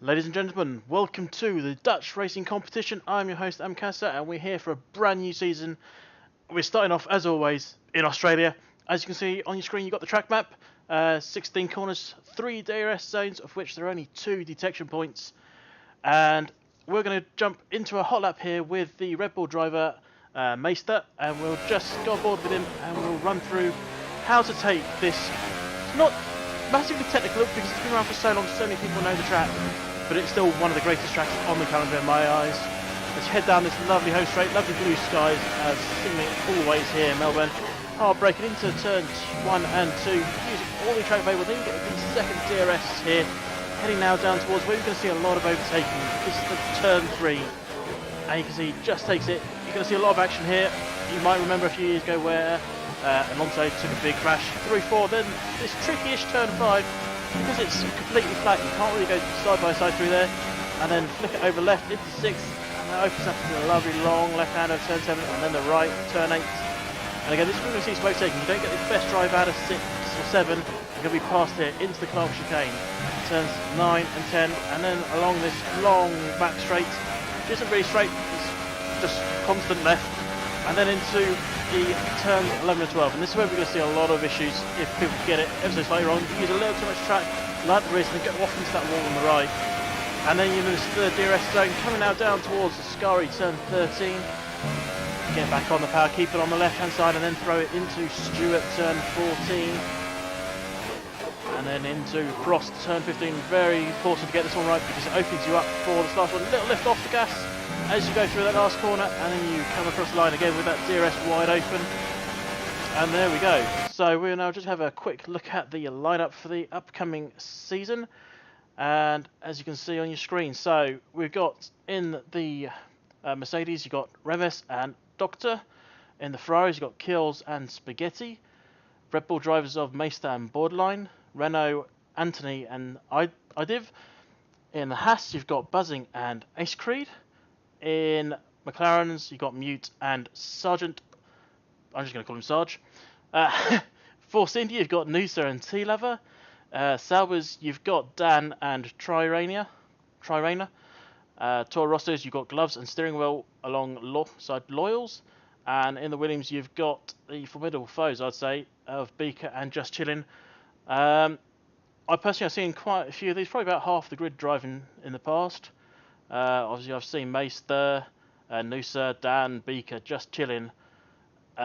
Ladies and gentlemen, welcome to the Dutch Racing Competition. I'm your host, Amkasa, and we're here for a brand new season. We're starting off, as always, in Australia. As you can see on your screen, you've got the track map, 16 corners, 3 DRS zones, of which there are only 2 detection points. And we're going to jump into a hot lap here with the Red Bull driver, Meister, and we'll just go aboard with him and we'll run through how to take this. It's not massively technical because it's been around for so long, so many people know the track, but it's still one of the greatest tracks on the calendar in my eyes. Let's head down this lovely home straight, lovely blue skies, seemingly always here in Melbourne. Breaking into turns 1 and 2, using all the track available, then you get the second DRS here. Heading now down towards where you're going to see a lot of overtaking. This is the turn 3, and you can see he just takes it. You're going to see a lot of action here. You might remember a few years ago where Alonso took a big crash through 4, then this tricky-ish turn 5, because it's completely flat, you can't really go side by side through there, and then flick it over left into 6, and that opens up to a lovely long left-hand of turn 7, and then the right, turn 8. And again, this is where we see smoke taking. You don't get the best drive out of 6 or 7, you're going to be past here into the Clark chicane. Turns 9 and 10, and then along this long back straight, which isn't really straight, it's just constant left, and then into the turns 11 and 12. And this is where we're going to see a lot of issues if people get it ever so slightly wrong. You use a little too much track, like the race, and then get off into that wall on the right. And then you lose the DRS zone, coming now down towards the Scari turn 13. Get back on the power, keep it on the left hand side, and then throw it into Stewart turn 14. And then into Frost turn 15. Very important to get this one right because it opens you up for the last one. Little lift off the gas as you go through that last corner, and then you come across the line again with that DRS wide open. And there we go. So we'll now just have a quick look at the lineup for the upcoming season. And as you can see on your screen, so we've got in the Mercedes, you've got Reves and Doctor. In the Ferraris, you've got Kills and Spaghetti. Red Bull drivers of Meister and Borderline. Renault, Anthony and Idiv. In the Haas, you've got Buzzing and Ace Creed. In McLaren's, you've got Mute and Sergeant. I'm just going to call him Sarge. Force India, you've got Noosa and T-Lever. Saubers, you've got Dan and Trirana. Toro Rossos, you've got Gloves and Steering Wheel alongside Loyals. And in the Williams, you've got the formidable foes, I'd say, of Beaker and Just Chillin'. I personally have seen quite a few of these, probably about half the grid driving in the past. Obviously, I've seen Meister, Noosa, Dan, Beaker, Just Chillin'. Who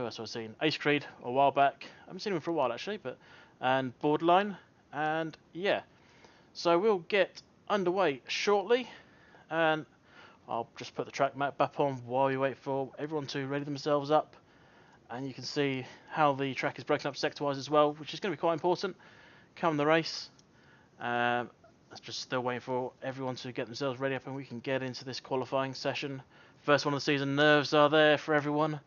else have I seen? Ace Creed a while back. I haven't seen him for a while actually, and Borderline. And yeah, so we'll get underway shortly, and I'll just put the track map back on while we wait for everyone to ready themselves up. And you can see how the track is broken up sector-wise as well, which is going to be quite important come the race. That's just still waiting for everyone to get themselves ready up and we can get into this qualifying session. First one of the season, nerves are there for everyone.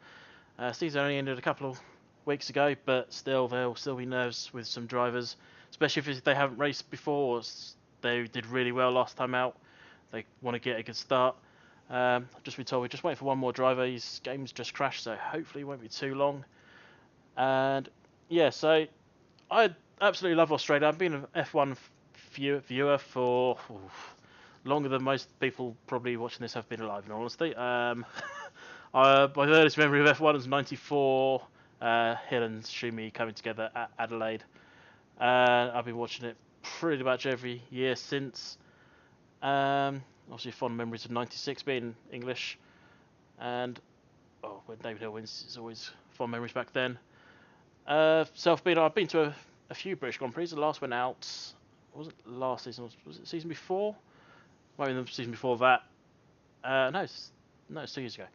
Season only ended a couple of weeks ago, but still there'll still be nerves with some drivers, especially if they haven't raced before or they did really well last time out. They want to get a good start. I've just been told we're just waiting for one more driver. His game's just crashed, so hopefully it won't be too long. And yeah, so I absolutely love Australia. I've been an F1 viewer for longer than most people probably watching this have been alive, in all honesty. My earliest memory of F1 was 94, Hill and Schumi coming together at Adelaide. I've been watching it pretty much every year since. Obviously, fond memories of 96 being English, and when David Hill wins, it's always fond memories back then. I've been to a few British Grand Prix. The last went out, wasn't last season, was it season before? Maybe the season before that. No, it's 2 years ago.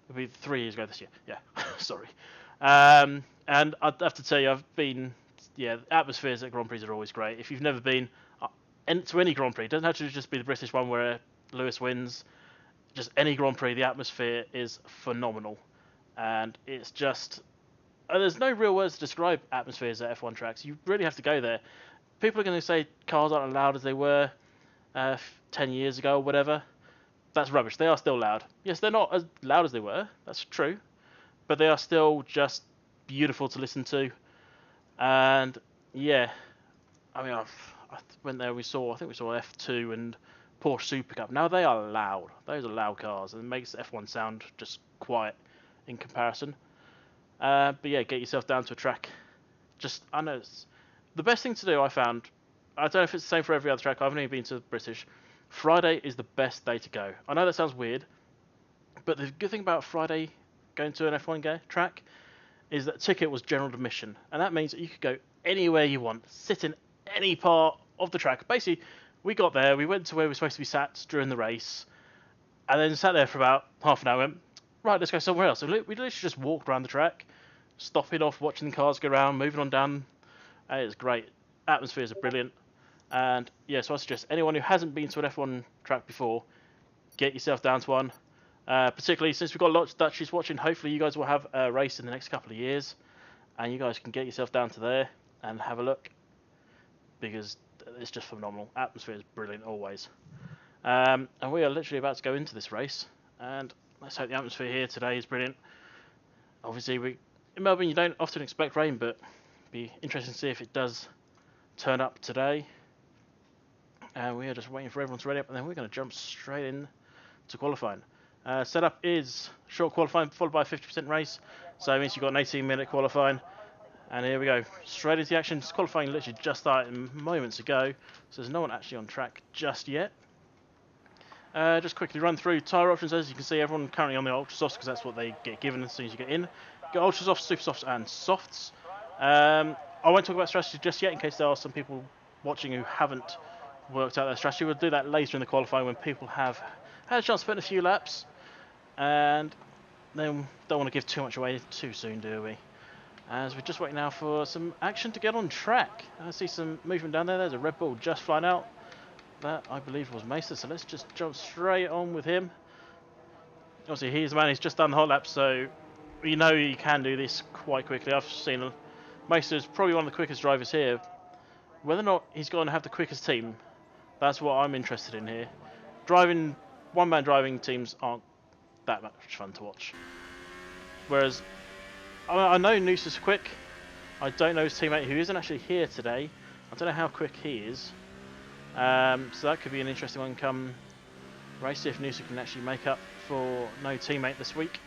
It'll be 3 years ago this year. Yeah, sorry. And I'd have to tell you, atmospheres at Grand Prix are always great. If you've never been to any Grand Prix, it doesn't have to just be the British one where Lewis wins. Just any Grand Prix, the atmosphere is phenomenal, and it's just there's no real words to describe atmospheres at F1 tracks. You really have to go there. People are going to say cars aren't as loud as they were 10 years ago or whatever. That's rubbish. They are still loud. Yes, they're not as loud as they were. That's true, but they are still just beautiful to listen to. And yeah, I mean, went there, I think we saw F2 and Porsche Super Cup. Now they are loud. Those are loud cars, and it makes F1 sound just quiet in comparison. But yeah, get yourself down to a track. I know the best thing to do. I found. I don't know if it's the same for every other track. I've only been to British. Friday is the best day to go. I know that sounds weird, but the good thing about Friday going to an F1 track is that ticket was general admission, and that means that you could go anywhere you want, sit in any part of the track. Basically, we got there, we went to where we were supposed to be sat during the race, and then sat there for about half an hour. Went, right, let's go somewhere else. So we literally just walked around the track, stopping off, watching the cars go around, moving on down. It was great. Atmospheres are brilliant. And yeah, so I suggest anyone who hasn't been to an F1 track before, get yourself down to one. Particularly since we've got lots of Dutchies watching, hopefully you guys will have a race in the next couple of years, and you guys can get yourself down to there and have a look, because it's just phenomenal. Atmosphere is brilliant always. And we are literally about to go into this race, and let's hope the atmosphere here today is brilliant. Obviously, in Melbourne you don't often expect rain, but it'd be interesting to see if it does turn up today. And we are just waiting for everyone to ready up, and then we're going to jump straight in to qualifying. Setup is short qualifying followed by a 50% race, so it means you've got an 18-minute qualifying. And here we go, straight into the action. This qualifying literally just started moments ago, so there's no one actually on track just yet. Just quickly run through tyre options. As you can see, everyone currently on the ultra softs because that's what they get given as soon as you get in. You've got ultra softs, super softs, and softs. I won't talk about strategy just yet in case there are some people watching who haven't worked out their strategy. We'll do that later in the qualifying when people have had a chance to put in a few laps, and then don't want to give too much away too soon, do we? As we're just waiting now for some action to get on track. I see some movement down there. There's a Red Bull just flying out. That, I believe, was Meister, so let's just jump straight on with him. Obviously, he's the man who's just done the hot lap, so you know you can do this quite quickly. I've seen Meister's probably one of the quickest drivers here. Whether or not he's going to have the quickest team, that's what I'm interested in here. One-man driving teams aren't that much fun to watch. Whereas, I know Noose is quick. I don't know his teammate, who isn't actually here today. I don't know how quick he is. So that could be an interesting one come race, see if Noosa can actually make up for no teammate this week.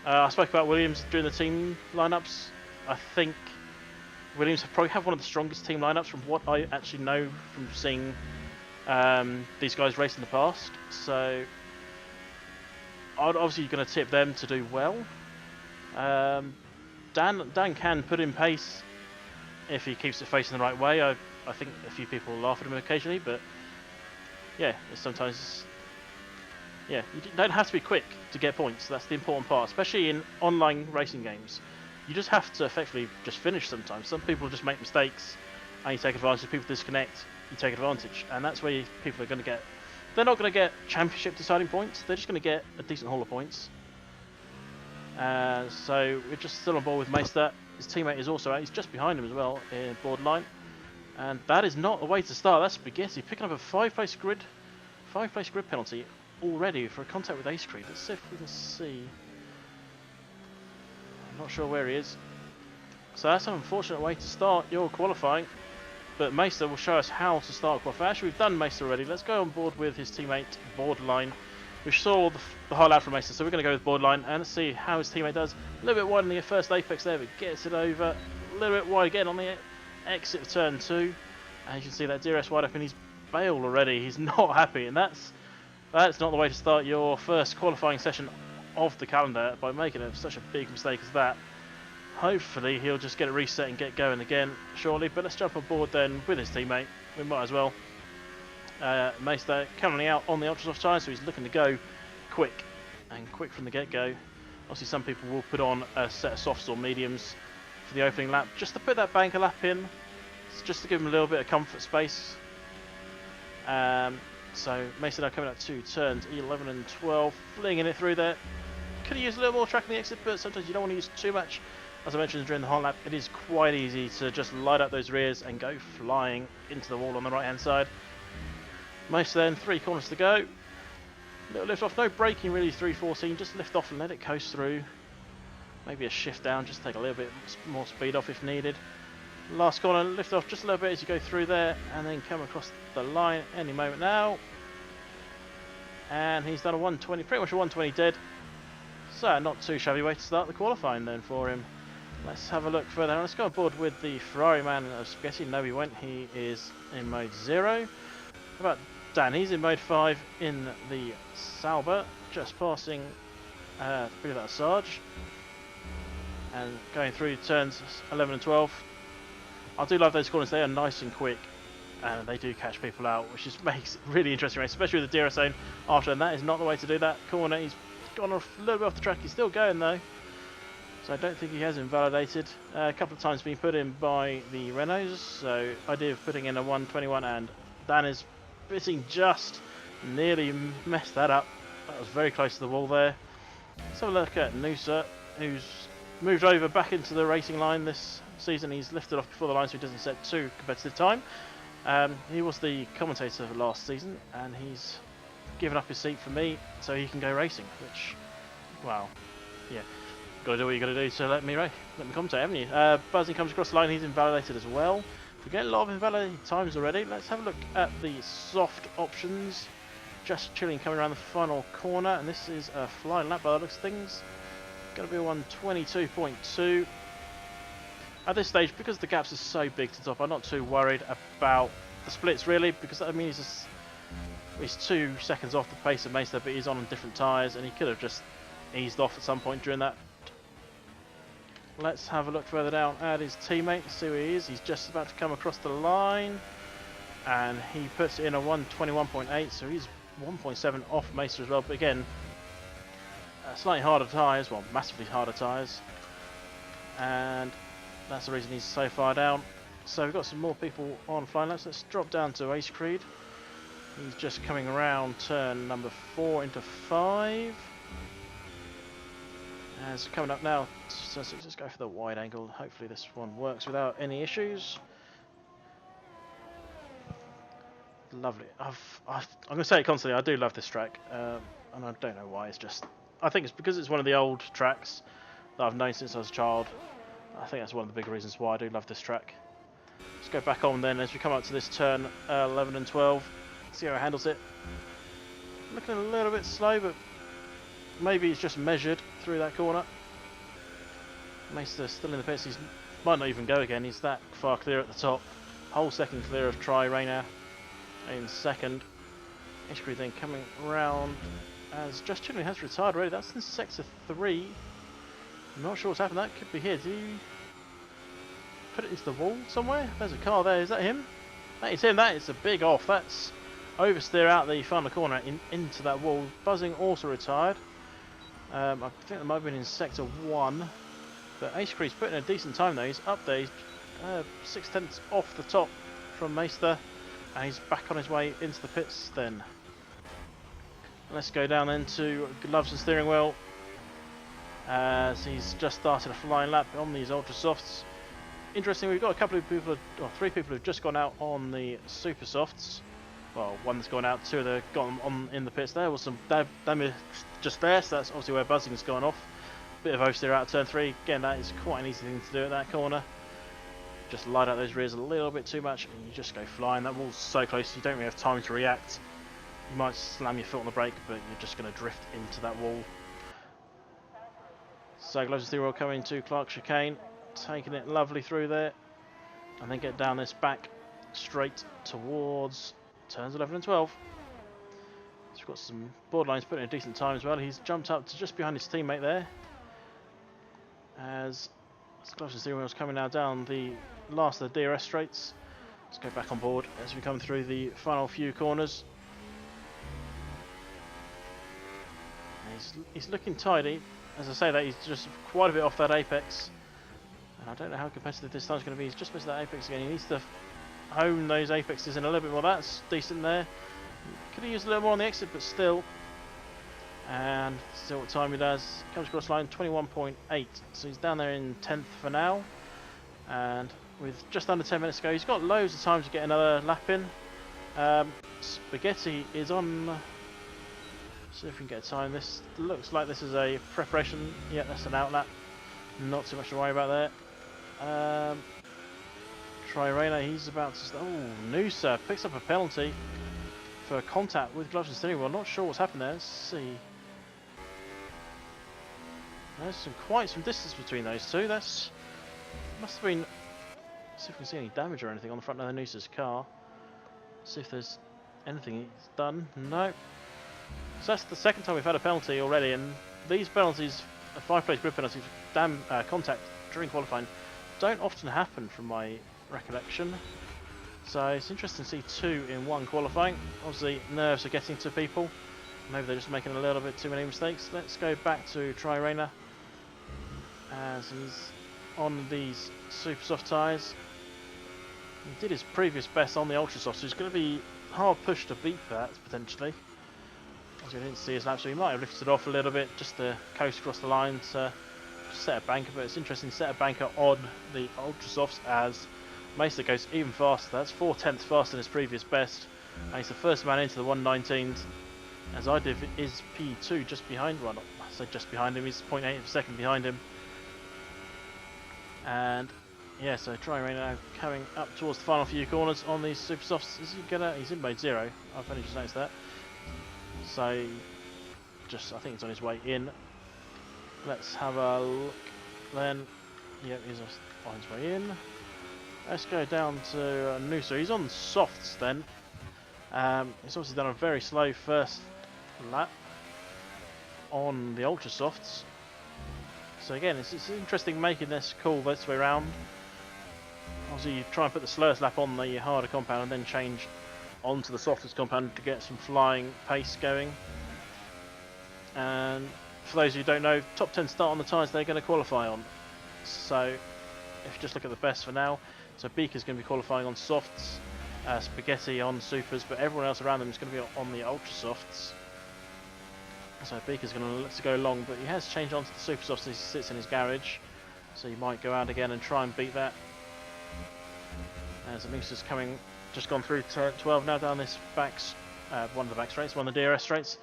I spoke about Williams during the team lineups. I think Williams probably have one of the strongest team lineups from what I actually know from seeing these guys race in the past. So I'm obviously going to tip them to do well. Dan can put in pace if he keeps it facing the right way. I think a few people laugh at him occasionally, but yeah, sometimes, yeah, you don't have to be quick to get points. That's the important part, especially in online racing games. You just have to effectively just finish sometimes. Some people just make mistakes and you take advantage. People disconnect, you take advantage, and that's where people are going to get. They're not going to get championship deciding points. They're just going to get a decent haul of points. So we're just still on board with Meister. His teammate is also out. He's just behind him as well in borderline. And that is not the way to start. That's Spaghetti picking up a five-place grid penalty already for a contact with Ace Creed. Let's see if we can see. I'm not sure where he is. So that's an unfortunate way to start your qualifying. But Meister will show us how to start qualifying. Actually, we've done Meister already. Let's go on board with his teammate Borderline. We saw the highlight from Meister, so we're going to go with Borderline and let's see how his teammate does. A little bit wide on the first apex there, but gets it over. A little bit wide again on the exit of turn 2. And you can see that DRS wide open. He's bailed already. He's not happy, and that's not the way to start your first qualifying session of the calendar by making such a big mistake as that. Hopefully he'll just get it reset and get going again shortly, but let's jump on board then with his teammate. We might as well. Meister currently out on the ultra soft tyres, so he's looking to go quick from the get-go. Obviously some people will put on a set of softs or mediums for the opening lap just to put that banker lap in, just to give him a little bit of comfort space. So Meister now coming up to turns 11 and 12, flinging it through there. Could have used a little more track on the exit, but sometimes you don't want to use too much. As I mentioned during the hot lap, it is quite easy to just light up those rears and go flying into the wall on the right hand side. Meister then, 3 corners to go. Little lift off, no braking really, 314, just lift off and let it coast through. Maybe a shift down, just take a little bit more speed off if needed. Last corner, lift off just a little bit as you go through there, and then come across the line any moment now. And he's done a 120, pretty much a 120 dead. So not too shabby way to start the qualifying then for him. Let's have a look further. Let's go on board with the Ferrari man of Spaghetti. No, he went. He is in mode 0. How about Dan? He's in mode 5 in the Sauber, just passing through that Sarge. And going through turns 11 and 12. I do love those corners. They are nice and quick, and they do catch people out, which just makes it really interesting race, especially with the DRS zone after. And that is not the way to do that corner. He's gone off a little bit off the track. He's still going though, so I don't think he has invalidated. A couple of times been put in by the Renaults, so idea of putting in a 121, and Dan is bitting just nearly messed that up. That was very close to the wall there. Let's have a look at Noosa, who's moved over back into the racing line this season. He's lifted off before the line so he doesn't set too competitive time. He was the commentator last season, and he's given up his seat for me so he can go racing, which, wow, yeah, got to do what you got to do to let me commentate, haven't you? Buzzing comes across the line. He's invalidated as well. We get a lot of invalidated times already. Let's have a look at the soft options. Just chilling coming around the final corner, and this is a flying lap by the looks of things. Going to be a 122.2. At this stage, because the gaps are so big to top, I'm not too worried about the splits really, because that means he's 2 seconds off the pace of Meister, but he's on different tyres, and he could have just eased off at some point during that. Let's have a look further down at his teammate, see who he is. He's just about to come across the line, and he puts in a 121.8, so he's 1.7 off Meister as well, but again, slightly harder tyres, well, massively harder tyres, and that's the reason he's so far down. So we've got some more people on flying laps. Let's drop down to Ace Creed. He's just coming around turn number 4 into 5. And it's coming up now, so let's just go for the wide angle. Hopefully this one works without any issues. Lovely. I'm going to say it constantly, I do love this track, and I don't know why. It's just, I think it's because it's one of the old tracks that I've known since I was a child. I think that's one of the big reasons why I do love this track. Let's go back on then as we come up to this turn 11 and 12. See how it handles it. Looking a little bit slow, but maybe it's just measured through that corner. Meister still in the pits. He might not even go again. He's that far clear at the top. Whole second clear of Tri Rayner in second. Ishkri then coming round as Just Chilling has retired already. That's in sector 3. I'm not sure what's happened. That could be here. Do you put it into the wall somewhere? There's a car there. Is that him? That is him. That is a big off. That's oversteer out the final corner into that wall. Buzzing also retired. I think that might have been in sector 1. But Ace Cree's putting a decent time though. He's up there. He's 6/10 off the top from Meister. And he's back on his way into the pits then. Let's go down into gloves and steering wheel. As he's just started a flying lap on these ultra softs. Interesting, we've got a couple of people, or 3 people who've just gone out on the super softs. Well, one's gone out, 2 have gone on in the pits. There was some damage just there, so that's obviously where Buzzing's gone off. Bit of oversteer out of turn 3. Again, that is quite an easy thing to do at that corner. Just light out those rears a little bit too much, and you just go flying. That wall's so close, you don't really have time to react. You might slam your foot on the brake, but you're just going to drift into that wall. So gloves and steering wheel coming to Clark Chicane, taking it lovely through there, and then get down this back straight towards turns 11 and 12. So we've got some borderlines putting in a decent time as well. He's jumped up to just behind his teammate there. As gloves and steering wheels coming now down the last of the DRS straights. Let's go back on board as we come through the final few corners. He's looking tidy. As I say that, he's just quite a bit off that apex. And I don't know how competitive this time's going to be. He's just missed that apex again. He needs to hone those apexes in a little bit more. That's decent there. Could have used a little more on the exit, but still. And still what time he does. Comes across the line 21.8. So he's down there in 10th for now. And with just under 10 minutes to go, he's got loads of time to get another lap in. Spaghetti is on... See if we can get a time. This looks like this is a preparation. Yeah, that's an outlap. Not too much to worry about there. Trirena, he's about to... Oh, Noosa picks up a penalty for contact with gloves and steering wheel. Not sure what's happened there. Let's see. There's quite some distance between those two. That's must have been... Let's see if we can see any damage or anything on the front of Noosa's car. See if there's anything he's done. No. So that's the second time we've had a penalty already, and these penalties, 5-place grid penalties, contact during qualifying, don't often happen from my recollection. So it's interesting to see 2 in 1 qualifying. Obviously nerves are getting to people. Maybe they're just making a little bit too many mistakes. Let's go back to Trirena as he's on these super soft tyres. He did his previous best on the ultra soft, so he's going to be hard pushed to beat that potentially. As we didn't see his lap, so he might have lifted off a little bit just to coast across the line to set a banker, but it's interesting to set a banker on the ultra softs as Mesa goes even faster. That's 4/10 faster than his previous best, and he's the first man into the 119s. As Idiv is P2 just behind, well, not I say just behind him, he's 0.8 of a second behind him. And yeah, so Trirena now coming up towards the final few corners on these super softs. Is he gonna? He's in mode 0. I've only just noticed that. So I think he's on his way in. Let's have a look then. Yep, he's on his way in. Let's go down to Noosa. He's on softs then. He's obviously done a very slow first lap on the ultra softs. So again, it's interesting making this call this way around. Obviously you try and put the slowest lap on the harder compound and then change onto the softest compound to get some flying pace going. And for those who don't know, top 10 start on the tyres they're going to qualify on. So if you just look at the best for now, so Beaker's going to be qualifying on softs, Spaghetti on supers, but everyone else around them is going to be on the ultra softs. So Beaker's going to look to go long, but he has changed onto the super softs as he sits in his garage, so he might go out again and try and beat that. As Anusa's coming, just gone through turn 12 now down this one of the back straights, one of the DRS straights,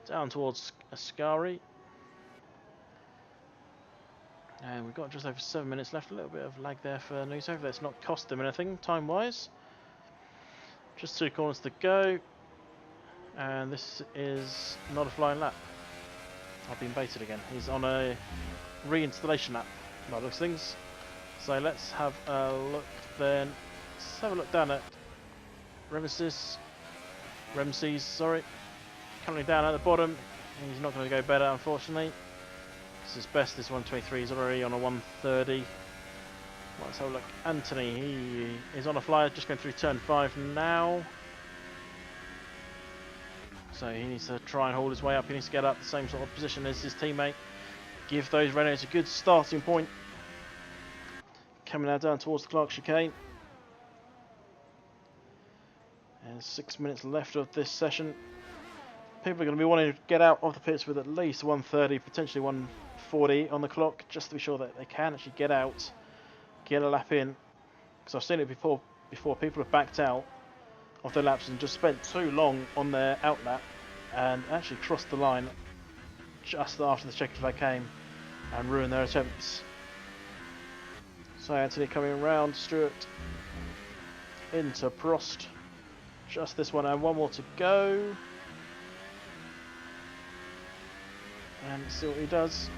down towards Ascari. And we've got just over 7 minutes left, a little bit of lag there for Noosa. Hopefully that's not cost him anything time wise. Just 2 corners to go, and this is not a flying lap. I've been baited again. He's on a reinstallation lap by the looks of things. So let's have a look then. Let's have a look down at Ramses, sorry. Currently down at the bottom. He's not going to go better, unfortunately. His best is 123. He's already on a 130. Let's have a look. Anthony, he is on a flyer, just going through turn 5 now. So he needs to try and hold his way up. He needs to get up the same sort of position as his teammate. Give those Renaults a good starting point. Coming now down towards the Clark chicane. And 6 minutes left of this session. People are going to be wanting to get out of the pits with at least 130, potentially 140 on the clock, just to be sure that they can actually get out, get a lap in. Because I've seen it before people have backed out of their laps and just spent too long on their out lap and actually crossed the line just after the checkered flag came and ruined their attempts. So Anthony coming around, Stewart into Prost. Just this one and one more to go. And see what he does.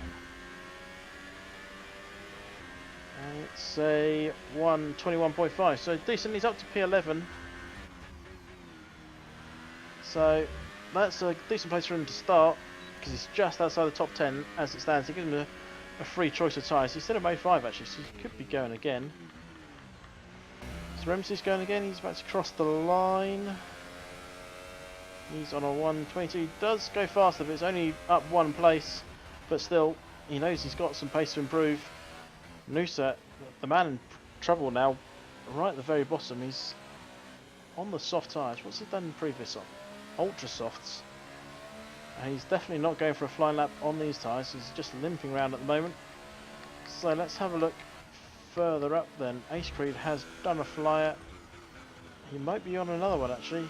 And it's a 121.5, so decent. He's up to P11. So that's a decent place for him to start because he's just outside the top 10 as it stands. It gives him a free choice of tyres. He's still at mode 5 actually, so he could be going again. So Ramsey's going again. He's about to cross the line. He's on a 120. He does go faster, but it's only up 1 place. But still, he knows he's got some pace to improve. Noosa, the man in trouble now, right at the very bottom. He's on the soft tyres. What's he done previous on? Ultra softs. And he's definitely not going for a flying lap on these tyres. He's just limping around at the moment. So let's have a look further up then. Ace Creed has done a flyer. He might be on another one actually.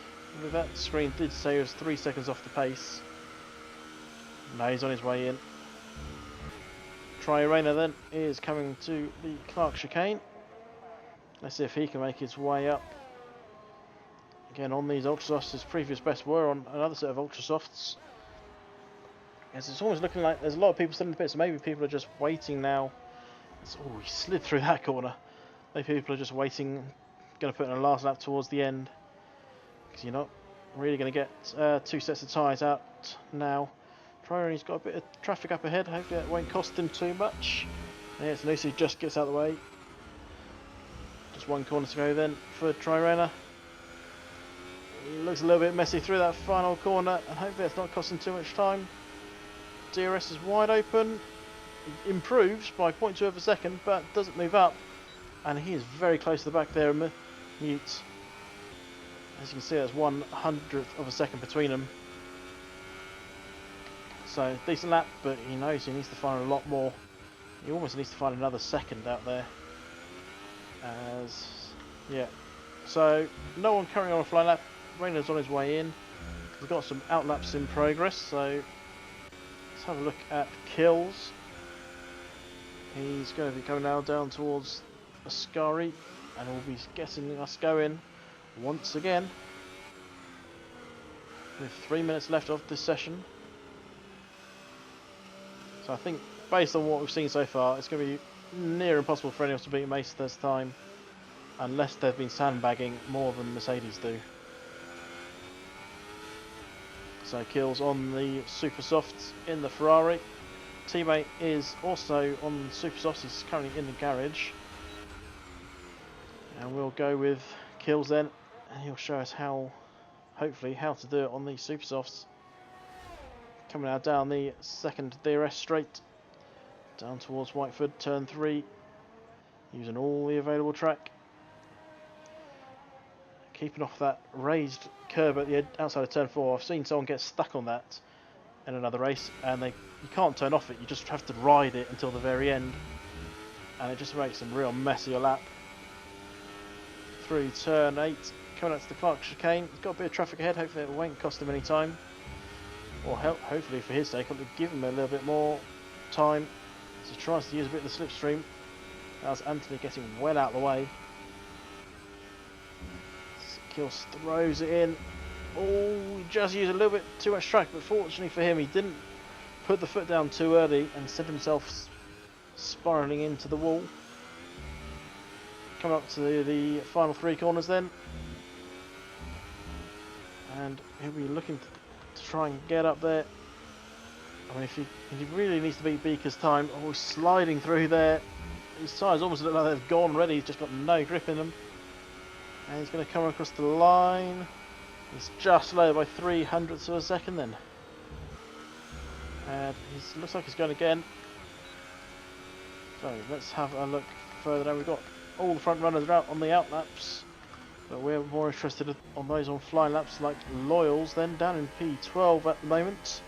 That screen did say he was 3 seconds off the pace. No, he's on his way in. Trirena then is coming to the Clark chicane. Let's see if he can make his way up. Again, on these Ultra Softs, his previous best were on another set of Ultra Softs. Yes, it's almost looking like there's a lot of people still in the pits, so maybe people are just waiting now. Oh, he slid through that corner. Maybe people are just waiting, going to put in a last lap towards the end. Because you're not really going to get 2 sets of tyres out now. Prio's got a bit of traffic up ahead, hopefully that won't cost him too much. Yeah, it's Lucy just gets out of the way. Just 1 corner to go then for Trirena. Looks a little bit messy through that final corner, and hopefully it's not costing too much time. DRS is wide open, improves by 0.2 of a second, but doesn't move up, and he is very close to the back there, Mute. As you can see, there's 1/100th of a second between them. So decent lap, but he knows he needs to find a lot more. He almost needs to find another second out there. Yeah. So no one currently on a fly lap. Rainer's on his way in. He's got some outlaps in progress, so let's have a look at kills. He's going to be coming now down towards Ascari, and we'll be getting us going once again with 3 minutes left of this session. So I think based on what we've seen so far, it's going to be near impossible for anyone to beat Mace this time, unless they've been sandbagging more than Mercedes do. So kills on the Super Softs in the Ferrari. Teammate is also on Super Softs, he's currently in the garage. And we'll go with kills then, and he'll show us hopefully how to do it on these Super Softs. Coming now down the second DRS straight, down towards Whiteford, turn 3, using all the available track. Keeping off that raised curb at the outside of turn 4. I've seen someone get stuck on that in another race, and you can't turn off it, you just have to ride it until the very end, and it just makes some real mess of your lap. Through turn 8, coming out to the Clark chicane. He's got a bit of traffic ahead, hopefully it won't cost him any time. Or hopefully for his sake, it'll give him a little bit more time. So he tries to use a bit of the slipstream. That's Anthony getting well out of the way. Kills throws it in. Oh, he just used a little bit too much track, but fortunately for him, he didn't put the foot down too early and sent himself spiralling into the wall. Coming up to the final 3 corners then. And he'll be looking to try and get up there. I mean, if he really needs to beat Beaker's time. Oh, he's sliding through there. His tyres almost look like they've gone already. He's just got no grip in them. And he's going to come across the line. He's just lower by 0.03 of a second then. And he looks like he's going again. So let's have a look further down. We've got all the front runners are out on the outlaps, but we're more interested on those on flying laps like Loyals then, down in P12 at the moment.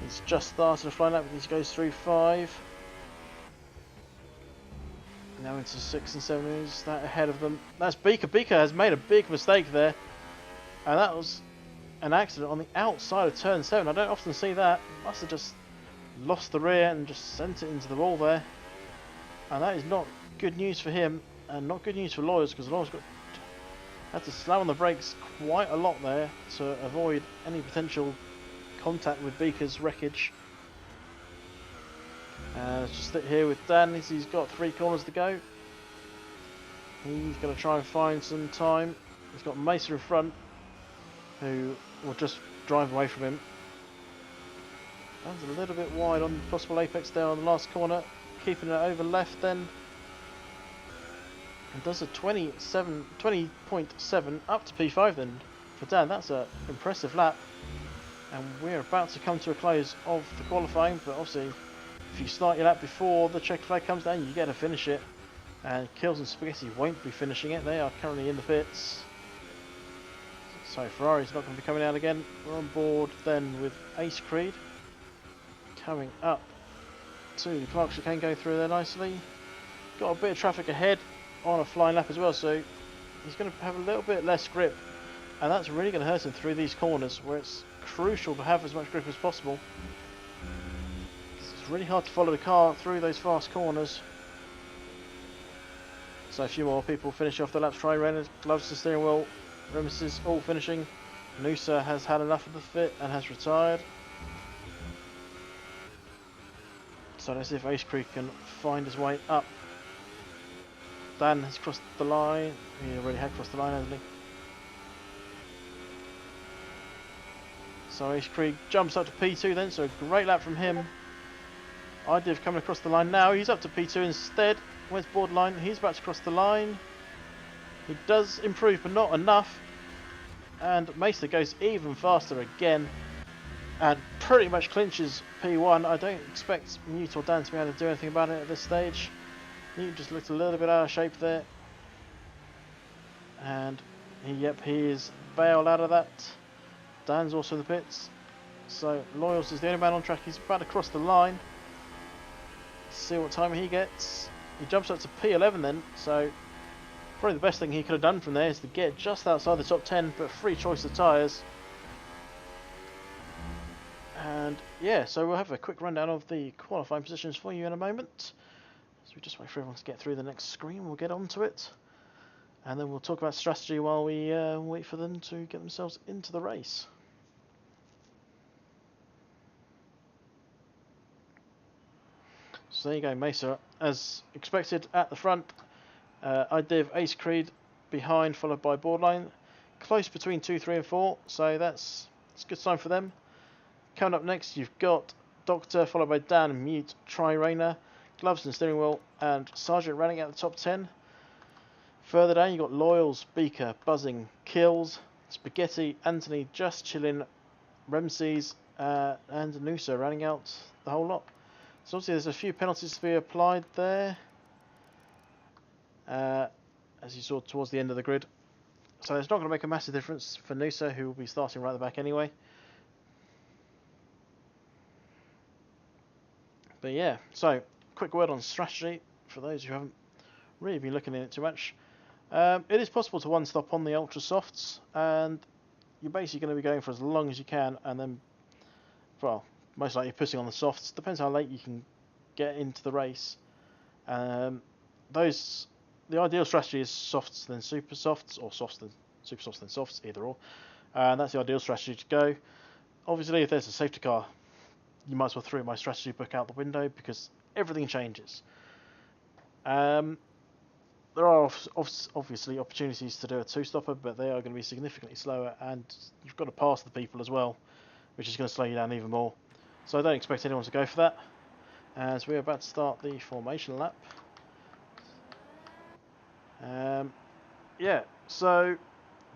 He's just started a flying lap, he goes through 5. Now into 6 and 7, who's that ahead of them? That's Beaker. Beaker has made a big mistake there, and that was an accident on the outside of turn 7. I don't often see that. Must have just lost the rear and just sent it into the wall there, and that is not good news for him, and not good news for Lawyers, because Lawyers had to slam on the brakes quite a lot there to avoid any potential contact with Beaker's wreckage. Let's just sit here with Dan as he's got 3 corners to go. He's going to try and find some time. He's got Mesa in front, who will just drive away from him. That's a little bit wide on possible apex there on the last corner, keeping it over left then. And does a 20.7 up to P5 then for Dan. That's an impressive lap. And we're about to come to a close of the qualifying, but obviously if you start your lap before the checker flag comes down, you get to finish it. And Kills and Spaghetti won't be finishing it. They are currently in the pits. So Ferrari's not going to be coming out again. We're on board then with Ace Creed. Coming up to the Clark chicane, going through there nicely. Got a bit of traffic ahead on a flying lap as well, so he's going to have a little bit less grip. And that's really going to hurt him through these corners, where it's crucial to have as much grip as possible. It's really hard to follow the car through those fast corners. So a few more people finish off the laps. Try Reynolds, gloves to steering wheel. Remesis all finishing. Noosa has had enough of the fit and has retired. So let's see if Ace Creek can find his way up. Dan has crossed the line. He already had crossed the line, hasn't he? So Ace Creek jumps up to P2 then, so a great lap from him. Idiv coming across the line now. He's up to P2 instead. Where's borderline? He's about to cross the line. He does improve, but not enough. And Mesa goes even faster again. And pretty much clinches P1. I don't expect Mute or Dan to be able to do anything about it at this stage. Mute just looked a little bit out of shape there. And he is bailed out of that. Dan's also in the pits. So Loyals is the only man on track. He's about to cross the line. Let's see what time he gets. He jumps up to P11 then. So probably the best thing he could have done from there is to get just outside the top 10, but free choice of tyres. And yeah, so we'll have a quick rundown of the qualifying positions for you in a moment. So we just wait for everyone to get through the next screen. We'll get onto it. And then we'll talk about strategy while we wait for them to get themselves into the race. So there you go, Mesa, as expected, at the front. Idiv, Ace Creed behind, followed by Borderline. Close between 2, 3 and 4, so that's a good sign for them. Coming up next, you've got Doctor, followed by Dan, Mute, Tri-Rainer, Gloves and Steering Wheel, and Sergeant running out the top 10. Further down, you've got Loyals, Beaker, Buzzing, Kills, Spaghetti, Anthony, Just Chillin', Remsees, and Noosa running out the whole lot. So obviously there's a few penalties to be applied there, as you saw towards the end of the grid. So it's not going to make a massive difference for Noosa, who will be starting right at the back anyway. But yeah, so quick word on strategy for those who haven't really been looking at it too much. It is possible to one stop on the ultra softs, and you're basically going to be going for as long as you can, and then, well, most likely putting on the softs. Depends how late you can get into the race. The ideal strategy is softs then super softs, or softs then super softs then softs, either or. And that's the ideal strategy to go. Obviously, if there's a safety car, you might as well throw my strategy book out the window, because everything changes. There are obviously opportunities to do a two-stopper, but they are going to be significantly slower, and you've got to pass the people as well, which is going to slow you down even more. So I don't expect anyone to go for that, as we're about to start the formation lap. Yeah, so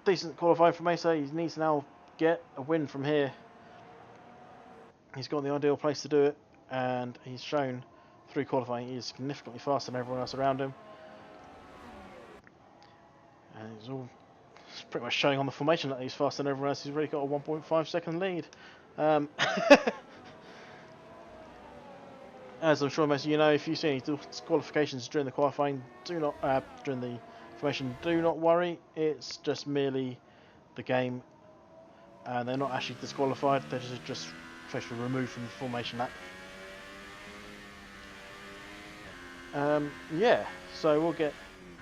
decent qualifying for Mesa. He needs to now get a win from here. He's got the ideal place to do it, and he's shown through qualifying he is significantly faster than everyone else around him. And it's pretty much showing on the formation that he's faster than everyone else. He's really got a 1.5 second lead. As I'm sure most of you know, if you see any disqualifications during the qualifying, during the formation, do not worry. It's just merely the game, and they're not actually disqualified. They're just officially removed from the formation lap. Yeah, so we'll get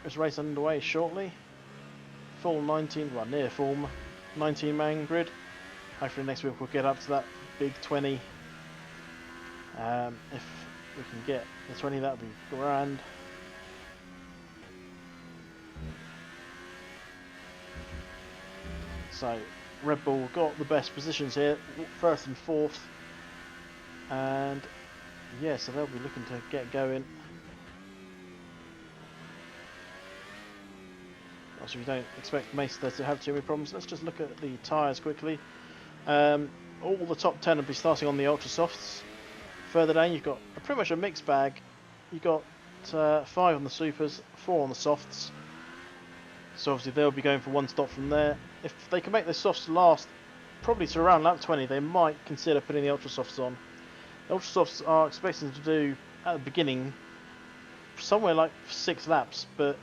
this race underway shortly. Full 19, well, near full 19-man grid. Hopefully next week we'll get up to that big 20. If we can get the 20, that would be grand. So Red Bull got the best positions here, first and fourth, and yeah, so they'll be looking to get going. So we don't expect Mesa to have too many problems. Let's just look at the tyres quickly. All the top 10 will be starting on the ultra softs. Further down, you've got pretty much a mixed bag. You've got 5 on the supers, 4 on the softs. So obviously they'll be going for one stop from there. If they can make the softs last probably to around lap 20, they might consider putting the ultra softs on. The ultra softs are expecting to do at the beginning somewhere like 6 laps, but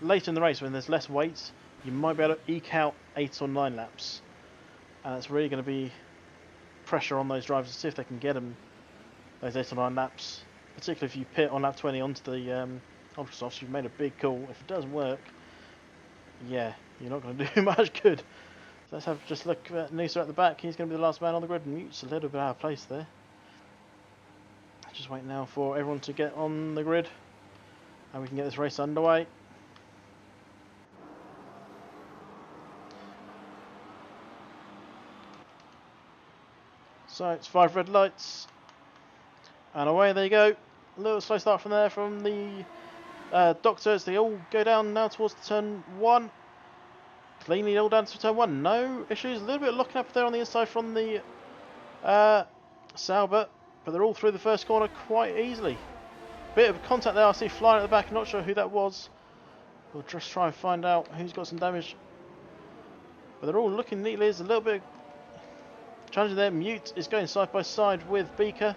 later in the race when there's less weight, you might be able to eke out 8 or 9 laps. And it's really going to be pressure on those drivers to see if they can get them those 8 or 9 laps, particularly if you pit on lap 20 onto the Ultrasoft, you've made a big call. If it doesn't work, yeah, you're not going to do much good. So let's have just look at Noosa at the back. He's going to be the last man on the grid. Mute's a little bit out of place there. Just wait now for everyone to get on the grid, and we can get this race underway. So it's 5 red lights, and away they go. A little slow start from there from the doctors. They all go down now towards turn 1. Cleanly all down to turn 1. No issues. A little bit of locking up there on the inside from the Sauber, but they're all through the first corner quite easily. Bit of contact there. I see flying at the back. Not sure who that was. We'll just try and find out who's got some damage. But they're all looking neatly. There's a little bit of challenge there. Mute is going side by side with Beaker.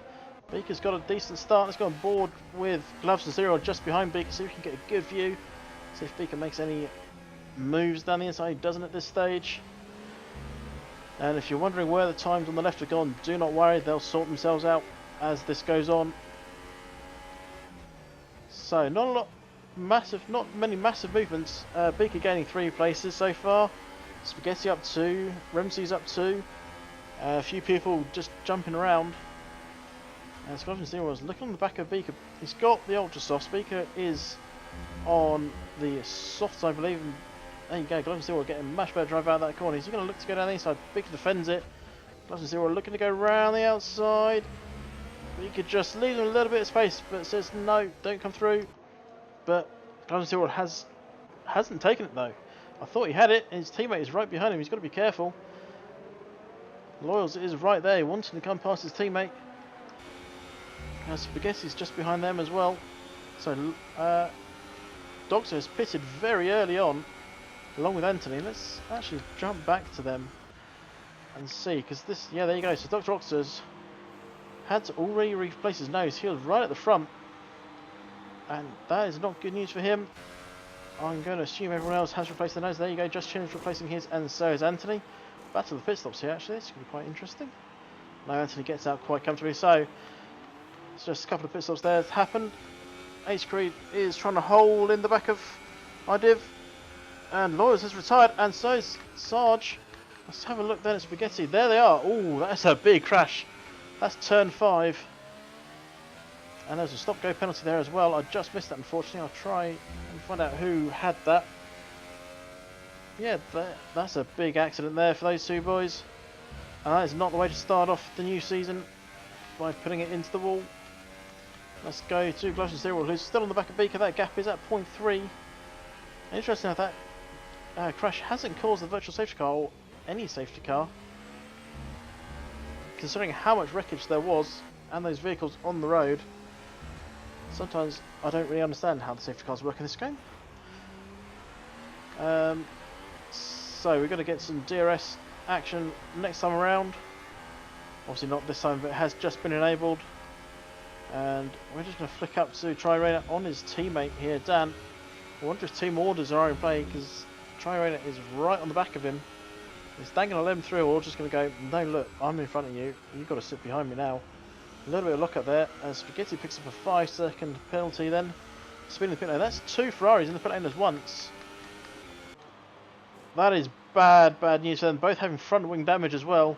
Beaker's got a decent start. Let's go on board with Gloves and Zero just behind Beaker so we can get a good view. See if Beaker makes any moves down the inside. He doesn't at this stage. And if you're wondering where the times on the left have gone, do not worry, they'll sort themselves out as this goes on. So not many massive movements. Beaker gaining 3 places so far. Spaghetti up 2, Ramsey's up 2. A few people just jumping around. And Scotland Zero was looking on the back of Beaker. He's got the ultra soft. Beaker is on the softs, I believe. And there you go, Gloves Zero getting much better drive out of that corner. He's going to look to go down the inside. Beaker defends it. Gloves Zero looking to go round the outside. Beaker just leaves him a little bit of space, but says no, don't come through. But Gloves Zero hasn't taken it though. I thought he had it, and his teammate is right behind him. He's got to be careful. Loyals is right there, he wanted to come past his teammate. Spaghetti's just behind them as well. So Doctor has pitted very early on, along with Anthony. Let's actually jump back to them and see, because this, yeah, there you go. So Dr. Oxter's had to already replace his nose. He was right at the front, and that is not good news for him. I'm going to assume everyone else has replaced their nose. There you go, Just Chin's replacing his, and so is Anthony. Back to the pit stops here, actually. This could be quite interesting. Now Anthony gets out quite comfortably, so it's just a couple of pit stops there. It's happened. Ace Creed is trying to hold in the back of iDiv, and Lawyers has retired, and so is Sarge. Let's have a look then at Spaghetti. There they are. Oh, that's a big crash. That's turn 5. And there's a stop-go penalty there as well. I just missed that, unfortunately. I'll try and find out who had that. Yeah, that's a big accident there for those two boys. And that is not the way to start off the new season, by putting it into the wall. Let's go to Gloves and Zero, who's still on the back of Beaker. That gap is at 0.3. Interesting how that crash hasn't caused the virtual safety car, or any safety car, considering how much wreckage there was and those vehicles on the road. Sometimes I don't really understand how the safety cars work in this game. So we're going to get some DRS action next time around. Obviously not this time, but it has just been enabled. And we're just going to flick up to Tri-Rainer on his teammate here, Dan. I wonder if team orders are in play, because Tri-Rainer is right on the back of him. Is Dan going to let him through, or just going to go, no, look, I'm in front of you, you've got to sit behind me now. A little bit of lock up there, as Spaghetti picks up a 5-second penalty then. Speeding the pit lane. That's 2 Ferraris in the pit lane at once. That is bad news for them, both having front wing damage as well.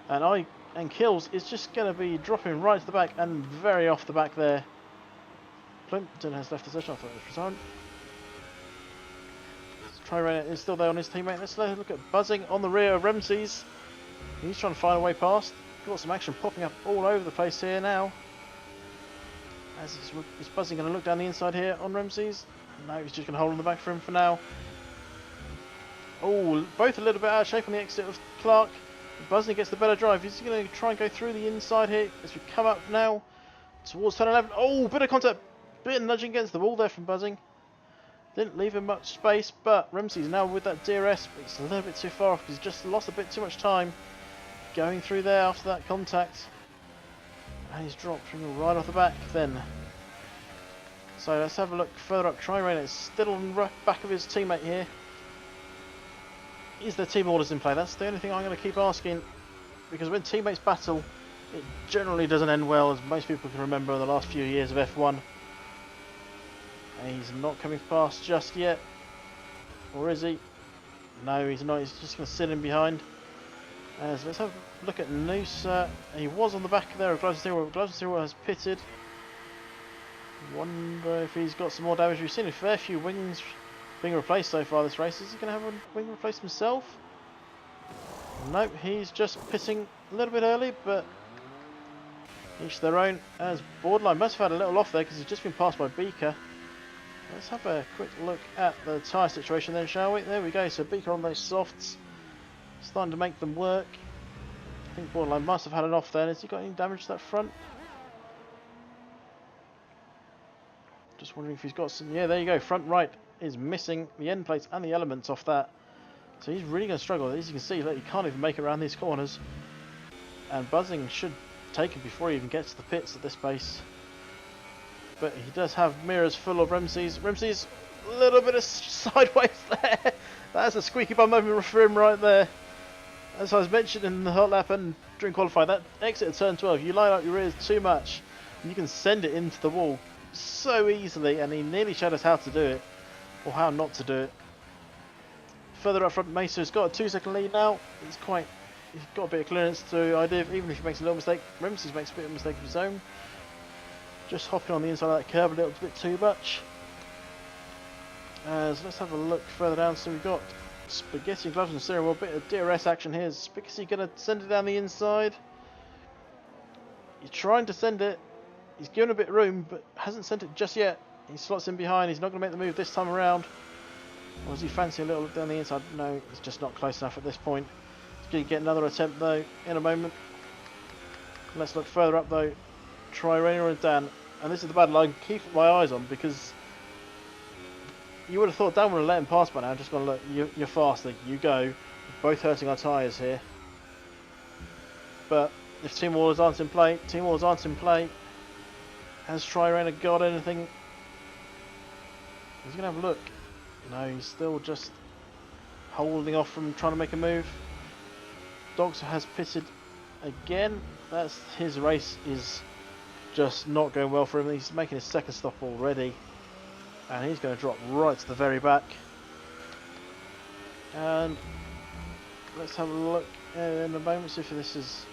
And Kills is just going to be dropping right to the back, and very off the back there. Plimpton has left the session. I thought it was retired. Tri-Rainer is still there on his teammate. Let's look at buzzing on the rear of Ramsey's. He's trying to find a way past. Got some action popping up all over the place here now. As is buzzing going to look down the inside here on Ramsey's. No, he's just going to hold on the back for him for now. Oh, both a little bit out of shape on the exit of Clark. Buzzing gets the better drive. He's going to try and go through the inside here as we come up now towards turn 11. Oh, bit of contact, bit of nudging against the wall there from Buzzing. Didn't leave him much space, but Ramsey's now with that DRS, but it's a little bit too far off because he's just lost a bit too much time going through there after that contact. And he's dropped right off the back then. So let's have a look further up. Tri-Rainer is still on the back of his teammate here. Is there team orders in play? That's the only thing I'm going to keep asking, because when teammates battle, it generally doesn't end well, as most people can remember in the last few years of F1. And he's not coming past just yet. Or is he? No, he's not. He's just going to sit in behind. So let's have a look at Noosa. He was on the back there of Gloves and Steel. Gloves and Steel has pitted. Wonder if he's got some more damage. We've seen a fair few wings being replaced so far this race. Is he going to have a wing replaced himself? Nope, he's just pitting a little bit early, but each their own. As Borderline must have had a little off there because he's just been passed by Beaker. Let's have a quick look at the tyre situation then, shall we? There we go, so Beaker on those softs, starting to make them work. I think Borderline must have had an off there. Has he got any damage to that front? Just wondering if he's got some. Yeah, there you go, front right is missing the end plates and the elements off that. So he's really going to struggle. As you can see, look, he can't even make it around these corners. And Buzzing should take him before he even gets to the pits at this pace. But he does have mirrors full of Ramsey's. Ramsey's a little bit of sideways there. That's a squeaky bum moment for him right there. As I was mentioning in the hot lap and during qualifying, that exit at turn 12, you line up your rears too much, and you can send it into the wall so easily, and he nearly showed us how to do it, or how not to do it. Further up front, Mesa's got a 2-second lead now. He's got a bit of clearance to idea, even if he makes a little mistake. Ramsey makes a bit of a mistake of his own. Just hopping on the inside of that curb a little bit too much. So let's have a look further down. So we've got Spaghetti and Gloves and Steering Wheel. A bit of DRS action here. Is Spaghetti going to send it down the inside? He's trying to send it. He's given a bit of room, but hasn't sent it just yet. He slots in behind. He's not going to make the move this time around. Or does he fancy a little look down the inside? No, it's just not close enough at this point. He's going to get another attempt though in a moment. Let's look further up though. Try Rainer and Dan. And this is the battle I keep my eyes on, because you would have thought Dan would have let him pass by now. Just gone, look, you're faster, you go. We're both hurting our tyres here. But if team orders aren't in play, has Try-Rainer got anything? He's going to have a look. No, he's still just holding off from trying to make a move. Dogs has pitted again. That's his race is just not going well for him. He's making his second stop already, and he's going to drop right to the very back. And let's have a look in a moment, see if this is.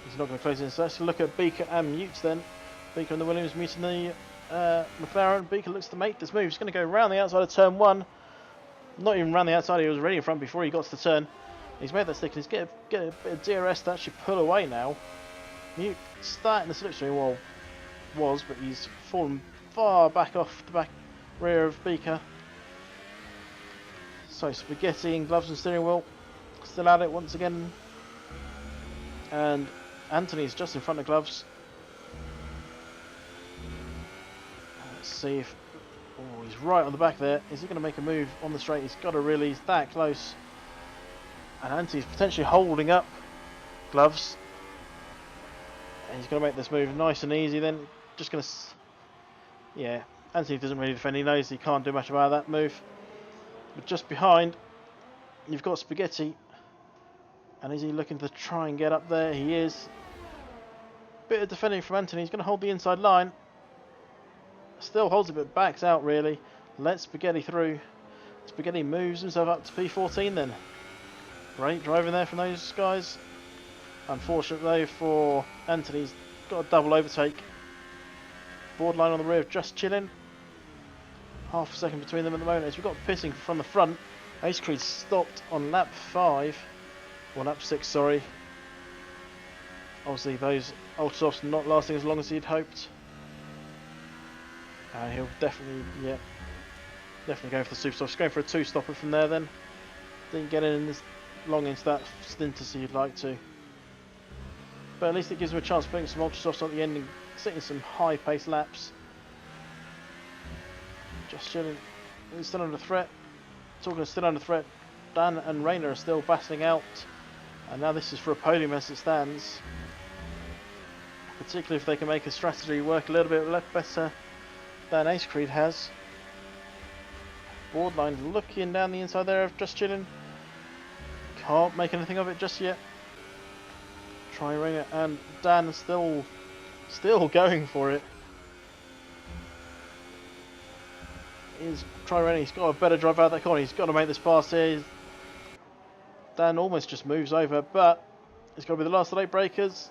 He's not going to close in. So let's look at Beaker and Mutes then. Beaker and the Williams meeting the McLaren. Beaker looks to make this move. He's going to go around the outside of turn 1. Not even around the outside, he was already in front before he got to the turn. He's made that stick and he's get a bit of DRS to actually pull away now. Mute starting the slipstream, well, was, but he's fallen far back off the back rear of Beaker. So Spaghetti and Gloves and Steering Wheel still at it once again. And Anthony's just in front of Gloves. Let's see if. Oh, he's right on the back there. Is he going to make a move on the straight? He's got to really. He's that close. And Anthony's potentially holding up Gloves. And he's going to make this move nice and easy then. Just going to. Yeah, Anthony doesn't really defend. He knows he can't do much about that move. But just behind, you've got Spaghetti. And is he looking to try and get up there? He is. Bit of defending from Anthony. He's going to hold the inside line. Still holds it, but backs out really. Lets Spaghetti through. Spaghetti moves himself up to P14 then. Great driving there from those guys. Unfortunate though for Anthony, he's got a double overtake. Borderline on the rear, just chilling. Half a second between them at the moment. As we've got pitting from the front. Ace Creed stopped on lap 5. Or lap 6, sorry. Obviously those ultra softs not lasting as long as he'd hoped. He'll definitely, yeah, definitely go for the super softs. Going for a 2-stopper from there then. Didn't get in as long into that stint as he'd like to. But at least it gives him a chance of putting some ultra softs on the end and sitting some high pace laps. Just chilling. He's still under threat. Talking of still under threat, Dan and Rainer are still battling out. And now this is for a podium as it stands. Particularly if they can make a strategy work a little bit better than Ace Creed has. Borderline looking down the inside there of just chilling. Can't make anything of it just yet. Try Rainer and Dan still going for it. is trying. He's got a better drive out of that corner. He's got to make this pass here. Dan almost just moves over, but it's got to be the last late breakers.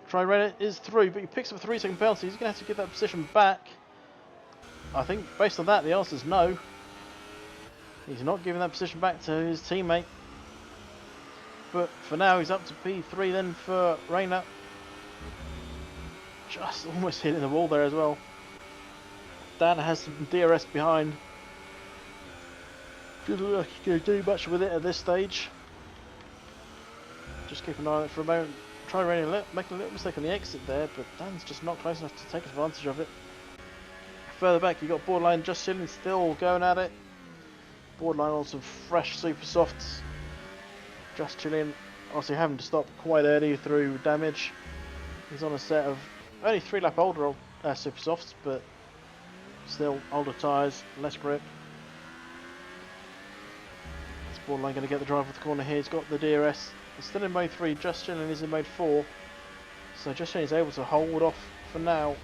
Tyrone is through, but he picks up a 3-second penalty. He's going to have to give that position back. I think based on that, the answer is no. He's not giving that position back to his teammate. But for now, he's up to P3 then for Rayner. Just almost hitting the wall there as well. Dan has some DRS behind. Doesn't look like he's going to do much with it at this stage. Just keep an eye on it for a moment. Try making a little mistake on the exit there, but Dan's just not close enough to take advantage of it. Further back, you've got Borderline just chilling, still going at it. Borderline on some fresh super softs. Just chilling, obviously having to stop quite early through damage. He's on a set of only 3 lap older super softs, but still older tyres, less grip. Is Borderline going to get the drive off the corner here? He's got the DRS. He's still in mode 3, Just Chilling is in mode 4. So Just Chilling is able to hold off for now.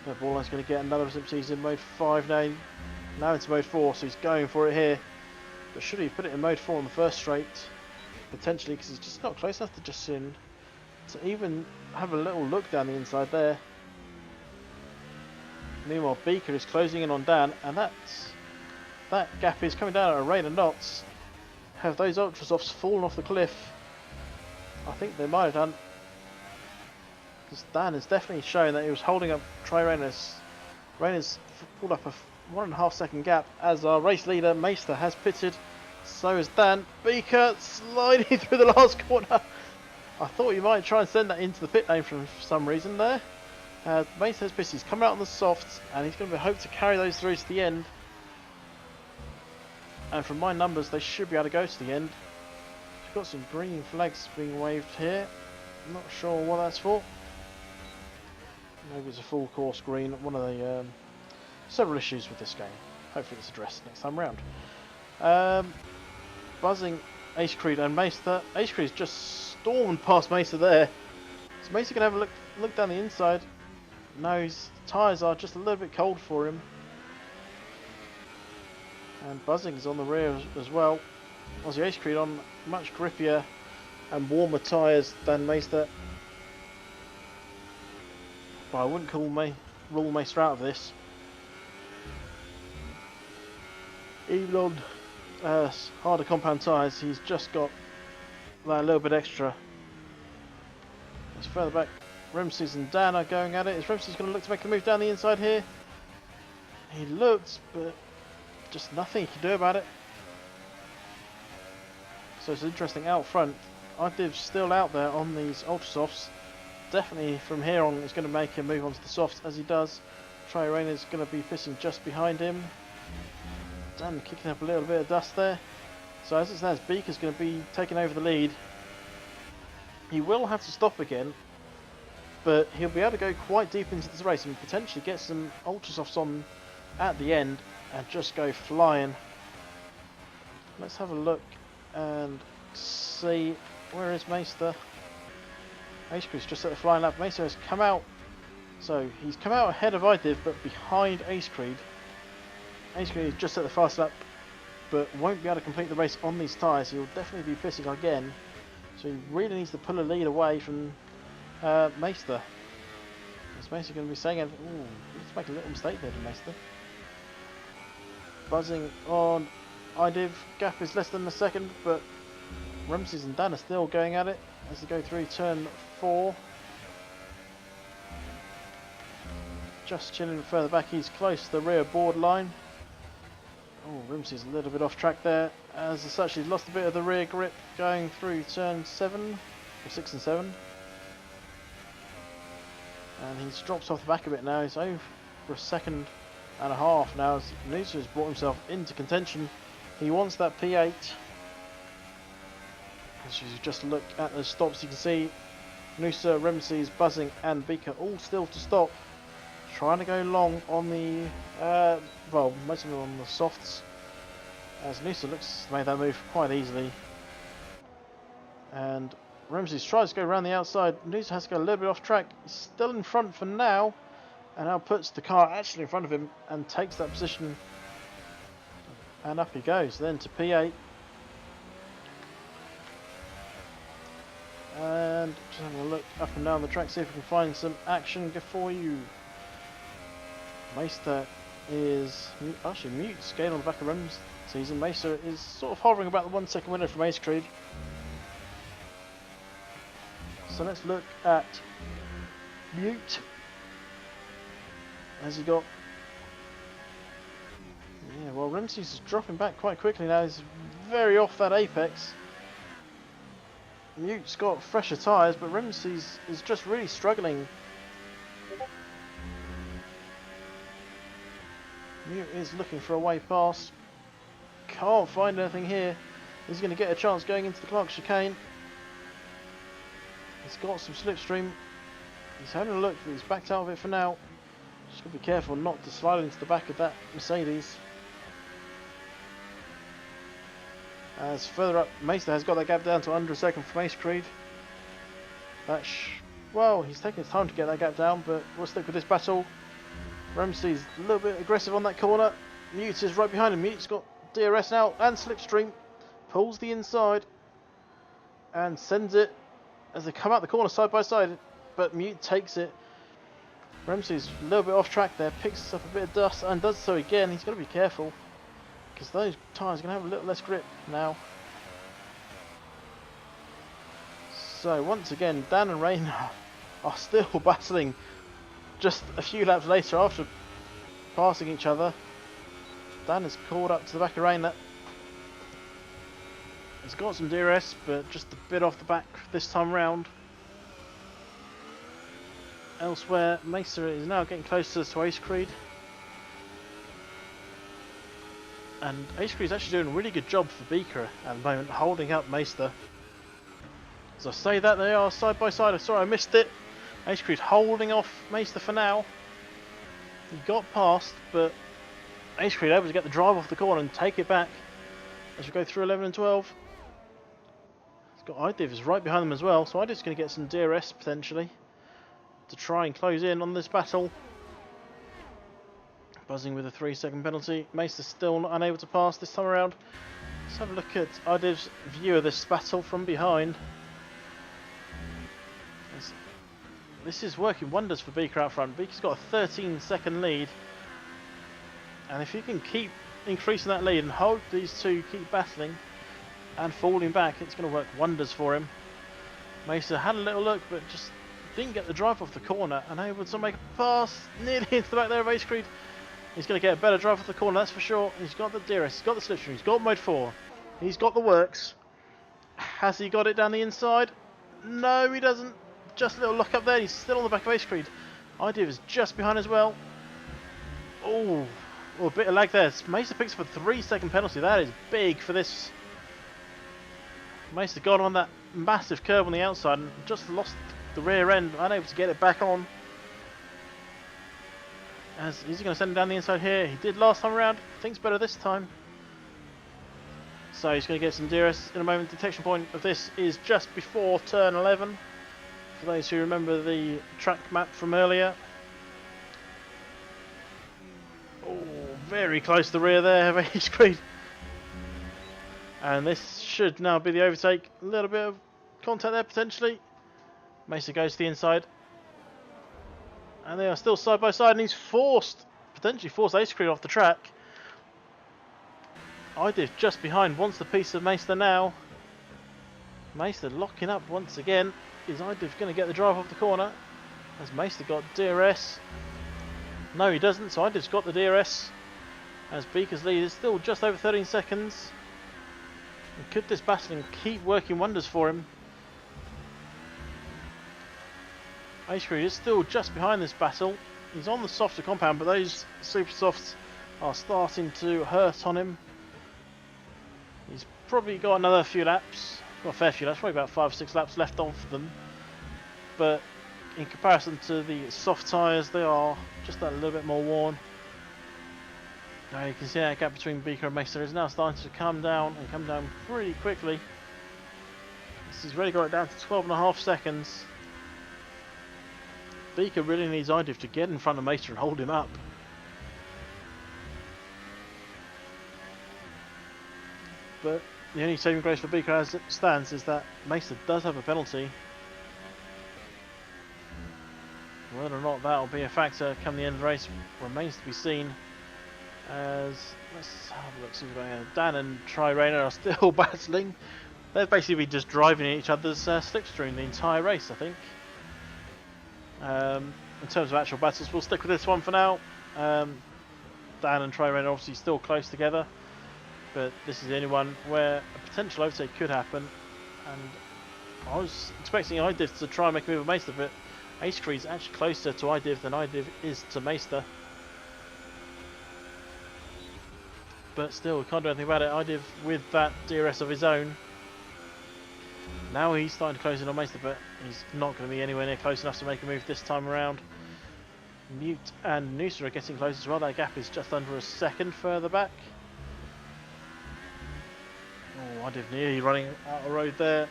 But Borderline's going to get another attempt. He's in mode 5 now. Now into mode 4, so he's going for it here. But should he put it in mode 4 on the first straight? Potentially, because he's just not close enough to Just Chilling to even have a little look down the inside there. Meanwhile, Beaker is closing in on Dan, and that gap is coming down at a rate of knots. Have those ultra softs fallen off the cliff? I think they might have done. Because Dan has definitely shown that he was holding up Rayner's. Rayner's pulled up a 1.5 second gap as our race leader Meister has pitted. So is Dan. Beaker sliding through the last corner. I thought you might try and send that into the pit lane for some reason there. Meister has pitted. He's coming out on the softs and he's going to hope to carry those through to the end. And from my numbers, they should be able to go to the end. We've got some green flags being waved here. I'm not sure what that's for. Maybe it's a full course green. One of the several issues with this game. Hopefully it's addressed next time round. Buzzing Ace Creed and Meister. Ace Creed's just stormed past Meister there. So Meister can have a look down the inside. No, his tyres are just a little bit cold for him. And Buzzing's on the rear as well. Aussie Ace Creed on much grippier and warmer tyres than Meister. But I wouldn't rule Meister out of this. Even on harder compound tyres, he's just got that little bit extra. It's further back. Remses and Dan are going at it. Is Remses going to look to make a move down the inside here? He looks, but just nothing he can do about it. So it's interesting out front. Idiv's still out there on these ultra softs. Definitely from here on is going to make a move onto the softs as he does. Tyrone is going to be pissing just behind him. Dan kicking up a little bit of dust there. So as it stands, Beaker's going to be taking over the lead. He will have to stop again, but he'll be able to go quite deep into this race and potentially get some ultra softs on at the end and just go flying. Let's have a look and see, where is Meister? Ace Creed's just at the flying lap. Meister has come out, so he's come out ahead of Idiv but behind Ace Creed. Ace Creed is just at the fast lap but won't be able to complete the race on these tyres. He'll definitely be pissing again, so he really needs to pull a lead away from Meister. Is Meister going to be saying, ooh, let's make a little mistake there to Meister. Buzzing on Idiv. Gap is less than a second, but Ramses and Dan are still going at it as they go through turn 4. Just chilling further back, he's close to the rear Borderline. Oh, Ramses a little bit off track there, as such he's lost a bit of the rear grip going through turn 7, or 6 and 7. And he's dropped off the back a bit now. He's over for a second and a half now as Noosa has brought himself into contention. He wants that P8. As you just look at the stops, you can see Noosa, Ramses, Buzzing and Beaker all still to stop. Trying to go long on the, well, most of them on the softs. As Noosa looks to make that move quite easily. And Ramses tries to go around the outside. Noosa has to go a little bit off track. He's still in front for now. and now puts the car actually in front of him and takes that position, and up he goes then to P8. And just having a look up and down the track, see if we can find some action for you. Meister is actually mute, scaling on the back of Rem's season. Meister is sort of hovering about the 1 second winner from Ace Creed. So let's look at Mute. Has he got? Yeah, well, Ramsey's is dropping back quite quickly now. He's very off that apex. Mute's got fresher tyres, but Ramsey's is just really struggling. Mute is looking for a way past. Can't find anything here. He's going to get a chance going into the Clark chicane. He's got some slipstream. He's having a look, but he's backed out of it for now. Just got to be careful not to slide into the back of that Mercedes. As further up, Meister has got that gap down to under a second from Ace Creed. Well, he's taking his time to get that gap down, but we'll stick with this battle. Ramsey's a little bit aggressive on that corner. Mute is right behind him. Mute's got DRS now and slipstream. Pulls the inside and sends it as they come out the corner side by side, but Mute takes it. Ramsey's a little bit off track there, picks up a bit of dust and does so again. He's got to be careful because those tyres are going to have a little less grip now. So once again, Dan and Rain are still battling just a few laps later after passing each other. Dan is caught up to the back of Rain. He's got some DRS, but just a bit off the back this time round. Elsewhere, Meister is now getting closer to Ace Creed. And Ace Creed is actually doing a really good job for Beaker at the moment, holding up Meister. As I say that, they are side by side. Sorry, I missed it. Ace Creed holding off Meister for now. He got past, but Ace Creed able to get the drive off the corner and take it back as we go through 11 and 12. He's got Idiv is right behind them as well, so Idiv's going to get some DRS potentially to try and close in on this battle. Buzzing with a 3-second penalty. Meister's still not unable to pass this time around. Let's have a look at Idiv's view of this battle from behind. This is working wonders for Beaker out front. Beaker's got a 13-second lead, and if you can keep increasing that lead and hold these two keep battling and falling back, it's going to work wonders for him. Meister had a little look, but just didn't get the drive off the corner, and able to make a pass nearly into the back there of Ace Creed. He's going to get a better drive off the corner, that's for sure. He's got the DRS, he's got the slipstream, he's got mode 4, he's got the works. Has he got it down the inside? No, he doesn't. Just a little look up there, he's still on the back of Ace Creed. Idiv is just behind as well. Oh, a bit of lag there. Meister picks up a 3-second penalty. That is big for this. Meister got on that massive curve on the outside and just lost the rear end, unable to get it back on. As is he going to send him down the inside here? He did last time around. Thinks better this time. So he's going to get some DRS in a moment. Detection point of this is just before turn 11. For those who remember the track map from earlier. Oh, very close to the rear there of Ace Creed. And this should now be the overtake. A little bit of contact there potentially. Meister goes to the inside. And they are still side by side, and he's potentially forced Ace Creed off the track. Idiv just behind, wants the piece of Meister now. Meister locking up once again. Is Idiv going to get the drive off the corner? Has Meister got DRS? No, he doesn't, so Idiv's got the DRS. As Beaker's lead is still just over 13 seconds. And could this battling keep working wonders for him? Ace Creed is still just behind this battle. He's on the softer compound, but those super softs are starting to hurt on him. He's probably got another few laps. Well, a fair few laps, probably about 5 or 6 laps left on for them. But in comparison to the soft tyres, they are just a little bit more worn. Now you can see that gap between Beaker and Meister is now starting to come down, and come down pretty quickly. He's really got it down to 12.5 seconds. Beaker really needs Idiv to get in front of Meister and hold him up. But the only saving grace for Beaker as it stands is that Meister does have a penalty. Whether or not that will be a factor come the end of the race remains to be seen. As let's have a look, see what's going on. Dan and Tri-Rainer are still battling. They've basically been just driving each other's slipstream the entire race, I think. In terms of actual battles, we'll stick with this one for now. Dan and Tri-Rainer obviously still close together, but this is the only one where a potential overtake could happen. And I was expecting Idiv to try and make a move with Meister, but Ace Creed is actually closer to Idiv than Idiv is to Meister. But still, we can't do anything about it. Idiv with that DRS of his own. Now he's starting to close in on Meister, but he's not going to be anywhere near close enough to make a move this time around. Mute and Noosa are getting close as well. That gap is just under a second further back. Oh, Idiv nearly running out of road there.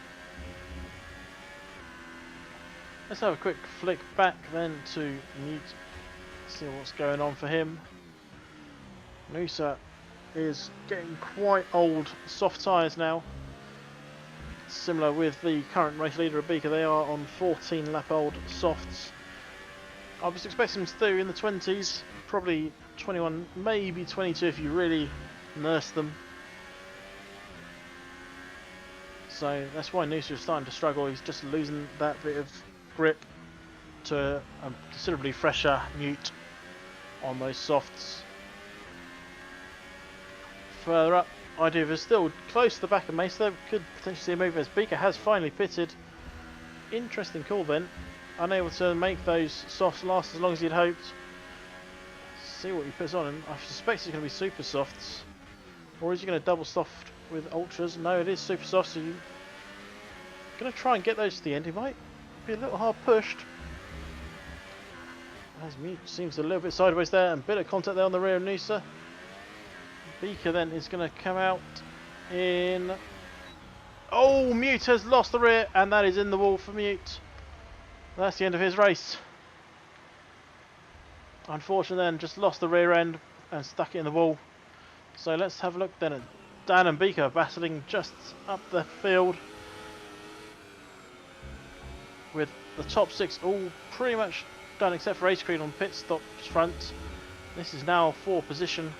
Let's have a quick flick back then to Mute. See what's going on for him. Noosa is getting quite old soft tyres now. Similar with the current race leader of Beaker, they are on 14 lap old softs. I was expecting them to do in the 20s, probably 21, maybe 22 if you really nurse them. So that's why Noosa is starting to struggle. He's just losing that bit of grip to a considerably fresher Mute on those softs. Further up, Idiv is still close to the back of Meister. Could potentially see a move as Beaker has finally pitted. Interesting call then. Unable to make those softs last as long as he'd hoped. See what he puts on, and I suspect it's going to be super softs. Or is he going to double soft with ultras? No, it is super soft, so you're going to try and get those to the end. He might be a little hard pushed. As Mute seems a little bit sideways there, and a bit of contact there on the rear of Noosa. Beaker then is going to come out in... Oh, Mute has lost the rear, and that is in the wall for Mute. That's the end of his race. Unfortunately then, just lost the rear end and stuck it in the wall. So let's have a look then at Dan and Beaker battling just up the field. With the top six all pretty much done except for Ace Creed on pit stop's front. This is now for position.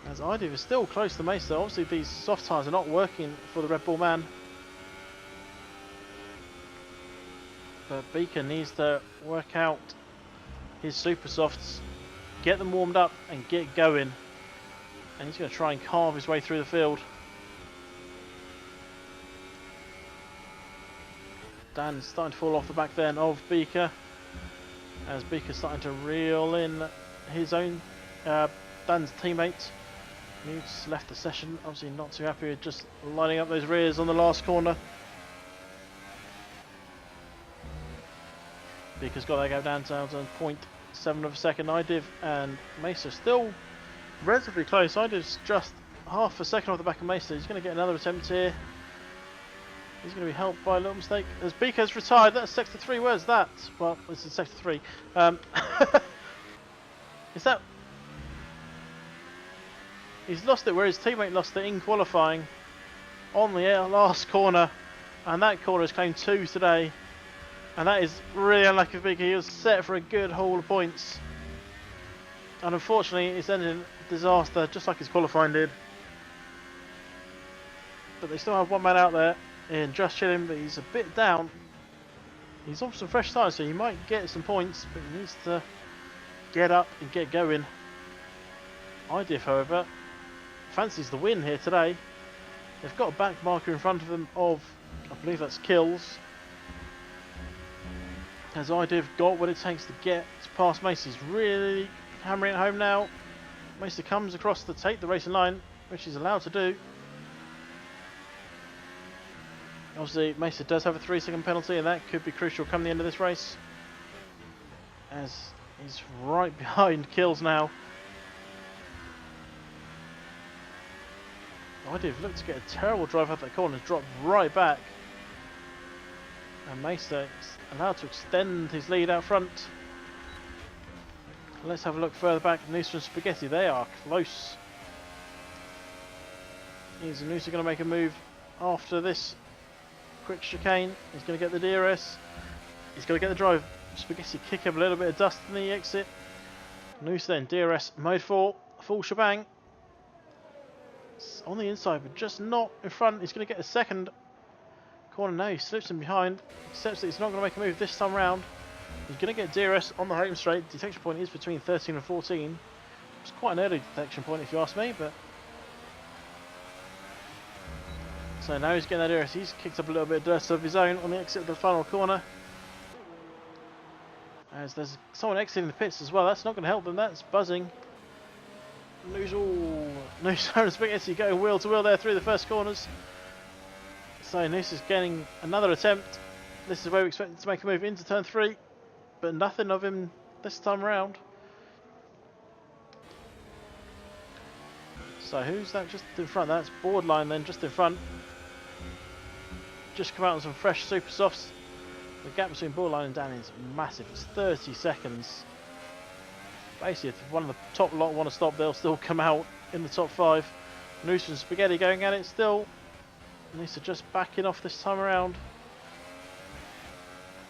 As Idiv is still close to Meister. Obviously these soft tyres are not working for the Red Bull man. But Beaker needs to work out his super softs, get them warmed up and get going. And he's going to try and carve his way through the field. Dan's starting to fall off the back then of Beaker. As Beaker's starting to reel in his own, Dan's teammate. Mute's left the session, obviously not too happy with just lining up those rears on the last corner. Beaker's got that gap down to 0.7 of a second. Idiv and Meister still relatively close. Idiv's just half a second off the back of Meister. He's going to get another attempt here. He's going to be helped by a little mistake. As Beaker's retired, that's sector 3. Where's that? Well, this is sector 3. Is that... He's lost it where his teammate lost it in qualifying on the last corner, and that corner has claimed 2 today, and that is really unlucky for Beaker. He was set for a good haul of points, and unfortunately it's ended in disaster just like his qualifying did. But they still have one man out there in Just Chilling, but he's a bit down. He's off some fresh tyres, so he might get some points, but he needs to get up and get going. Idiv, however, fancies the win here today. They've got a back marker in front of them of, I believe that's kills. As Idiv got what it takes to get past Meister. He's really hammering it home now. Meister comes across to take the racing line, which he's allowed to do. Obviously Meister does have a 3-second penalty, and that could be crucial come the end of this race. As he's right behind kills now. Idiv looked to get a terrible drive up that corner and dropped right back. And Mesa is allowed to extend his lead out front. Let's have a look further back. Noosa and Spaghetti, they are close. Is Noosa going to make a move after this quick chicane? He's going to get the DRS. He's going to get the drive. Spaghetti kick up a little bit of dust in the exit. Noosa then DRS mode 4, full shebang. It's on the inside, but just not in front. He's going to get a second corner now. He slips in behind. Accepts that he's not going to make a move this time round. He's going to get DRS on the home straight. Detection point is between 13 and 14. It's quite an early detection point if you ask me, but so now he's getting that DRS. He's kicked up a little bit of dirt of his own on the exit of the final corner. As there's someone exiting the pits as well. That's not going to help them. That's buzzing. Noosa and Spaghetti going wheel to wheel there through the first corners. So Noosa's getting another attempt. This is where we expect him to make a move into turn 3, but nothing of him this time around. So who's that just in front? That's Borderline then, just in front. Just come out on some fresh super softs. The gap between Borderline and Dan is massive. It's 30 seconds. Basically, if one of the top lot want to stop, they'll still come out in the top 5. Noosa and Spaghetti going at it still. Noosa just backing off this time around.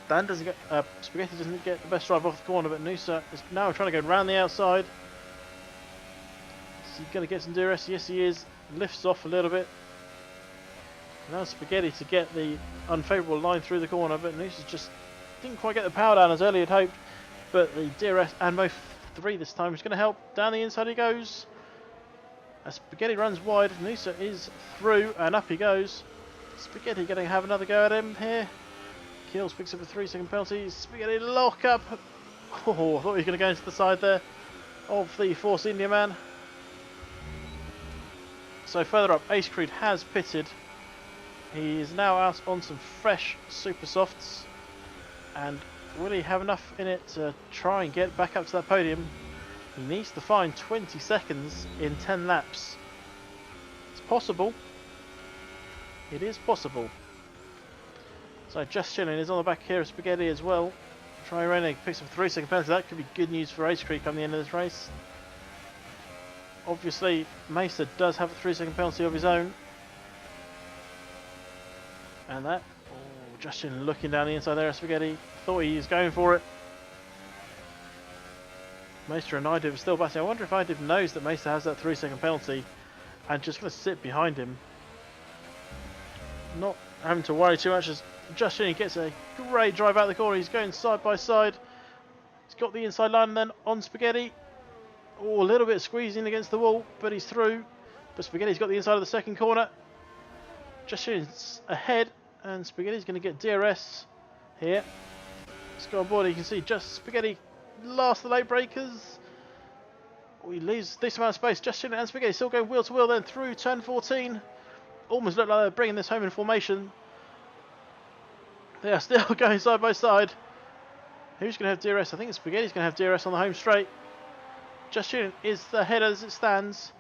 Dan doesn't get, Spaghetti doesn't get the best drive off the corner, but Noosa is now trying to go round the outside. Is he going to get some DRS? Yes, he is. Lifts off a little bit. Now Spaghetti to get the unfavourable line through the corner, but Noosa just didn't quite get the power down as early had hoped. But the DRS and both 3 this time is going to help. Down the inside he goes. As Spaghetti runs wide, Noosa is through and up he goes. Spaghetti going to have another go at him here. Kills, picks up a 3-second penalty. Spaghetti lock up. Oh, I thought he was going to go into the side there of the Force India man. So further up, Ace Creed has pitted. He is now out on some fresh super softs, and will he have enough in it to try and get back up to that podium? He needs to find 20 seconds in 10 laps. It's possible. It is possible. So Just Chilling is on the back here of Spaghetti as well. Trirena picks up a 3-second penalty. That could be good news for Ace Creed come the end of this race. Obviously, Mesa does have a 3-second penalty of his own. And that, oh, Justin looking down the inside there of Spaghetti. Thought he was going for it. Mesa and Idiv are still battling. I wonder if Idiv knows that Mesa has that 3-second penalty and just going to sit behind him. Not having to worry too much as Justin gets a great drive out the corner. He's going side by side. He's got the inside line and then on Spaghetti. Oh, a little bit squeezing against the wall, but he's through. But Spaghetti's got the inside of the second corner. Justin's ahead, and Spaghetti's going to get DRS here. Let's go on board. You can see just Spaghetti last the late breakers. Oh, he leaves this amount of space. Justin and Spaghetti still going wheel to wheel then through turn 14. Almost look like they're bringing this home in formation. They are still going side by side. Who's going to have DRS? I think it's Spaghetti's going to have DRS on the home straight. Justin is ahead as it stands.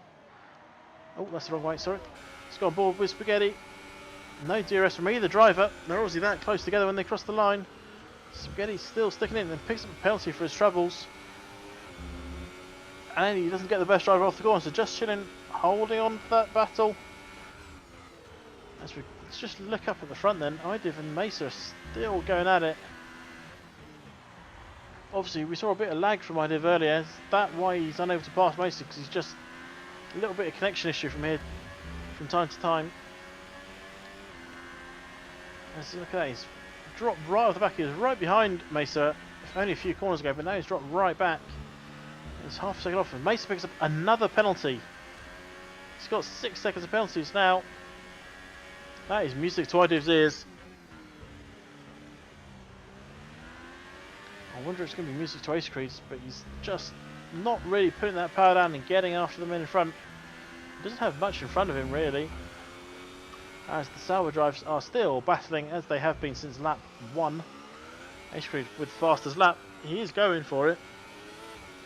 Oh, that's the wrong way, sorry. Let's go on board with Spaghetti. No DRS from either driver. They're obviously that close together when they cross the line. Spaghetti's still sticking in and picks up a penalty for his troubles. And he doesn't get the best driver off the corner, so Just Chilling holding on to that battle. Let's just look up at the front then. Idiv and Mesa are still going at it. Obviously, we saw a bit of lag from Idiv earlier. Is that why he's unable to pass Mesa? Because he's just a little bit of connection issue from here, from time to time. Let's look at that. He's dropped right off the back. He was right behind Mesa only a few corners ago, but now he's dropped right back. It's half a second off, and Mesa picks up another penalty. He's got 6 seconds of penalties now. That is music to Idiv's ears. I wonder if it's going to be music to Ace Creed's, but he's just not really putting that power down and getting after the men in front. He doesn't have much in front of him really, as the Sauber drives are still battling as they have been since lap 1. Ace Creed with fastest lap. He is going for it.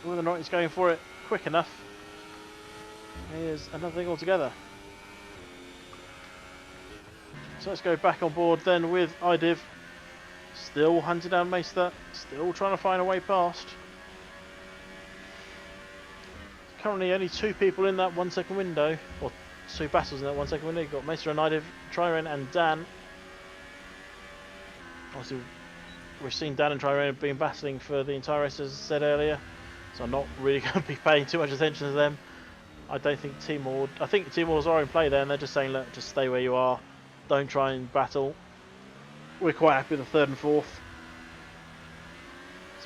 Whether or not he's going for it quick enough is another thing altogether. So let's go back on board then with Idiv. Still hunting down Maester, still trying to find a way past. Currently only 2 people in that 1 second window, or 2 battles in that 1 second window. You've got Maester and Idiv, Tryren and Dan. Obviously, we've seen Dan and Tryren being battling for the entire race, as I said earlier, so I'm not really going to be paying too much attention to them. I don't think Timor... I think Timors are in play there, and they're just saying, look, just stay where you are. Don't try and battle. We're quite happy with the 3rd and 4th.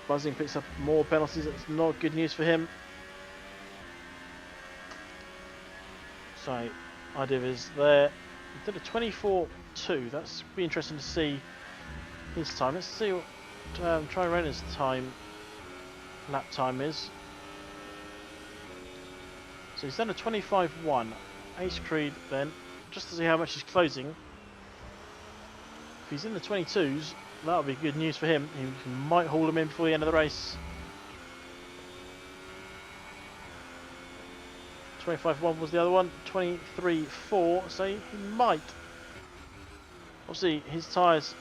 Buzzing picks up more penalties. That's not good news for him. So, Idiv is there. He did a 24.2. That's be interesting to see his time. Let's see what Tryren's lap time is. So he's done a 25.1. Ace Creed then, just to see how much he's closing. If he's in the 22s, that'll be good news for him. He might haul him in before the end of the race. 25.1 was the other one. 23.4, so he might. Obviously, his tyres,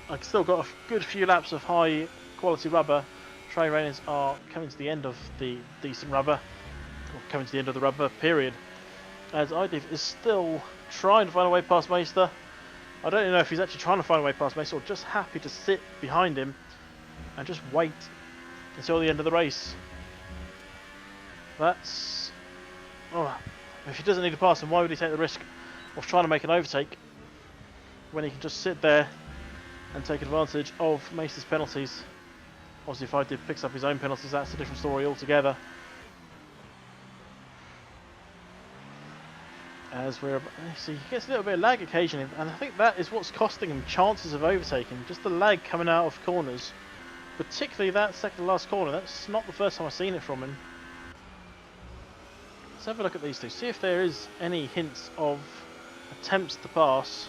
I've still got a good few laps of high quality rubber. Tryren's are coming to the end of the decent rubber, or coming to the end of the rubber period. As Idiv is still trying to find a way past Maester. I don't know if he's actually trying to find a way past Maester or just happy to sit behind him and just wait until the end of the race. That's... oh, if he doesn't need to pass him, why would he take the risk of trying to make an overtake when he can just sit there and take advantage of Maester's penalties? Obviously, if Idiv picks up his own penalties, that's a different story altogether. As we're, see, he gets a little bit of lag occasionally, and I think that is what's costing him chances of overtaking. Just the lag coming out of corners, particularly that second to last corner. That's not the first time I've seen it from him. Let's have a look at these two, see if there is any hints of attempts to pass.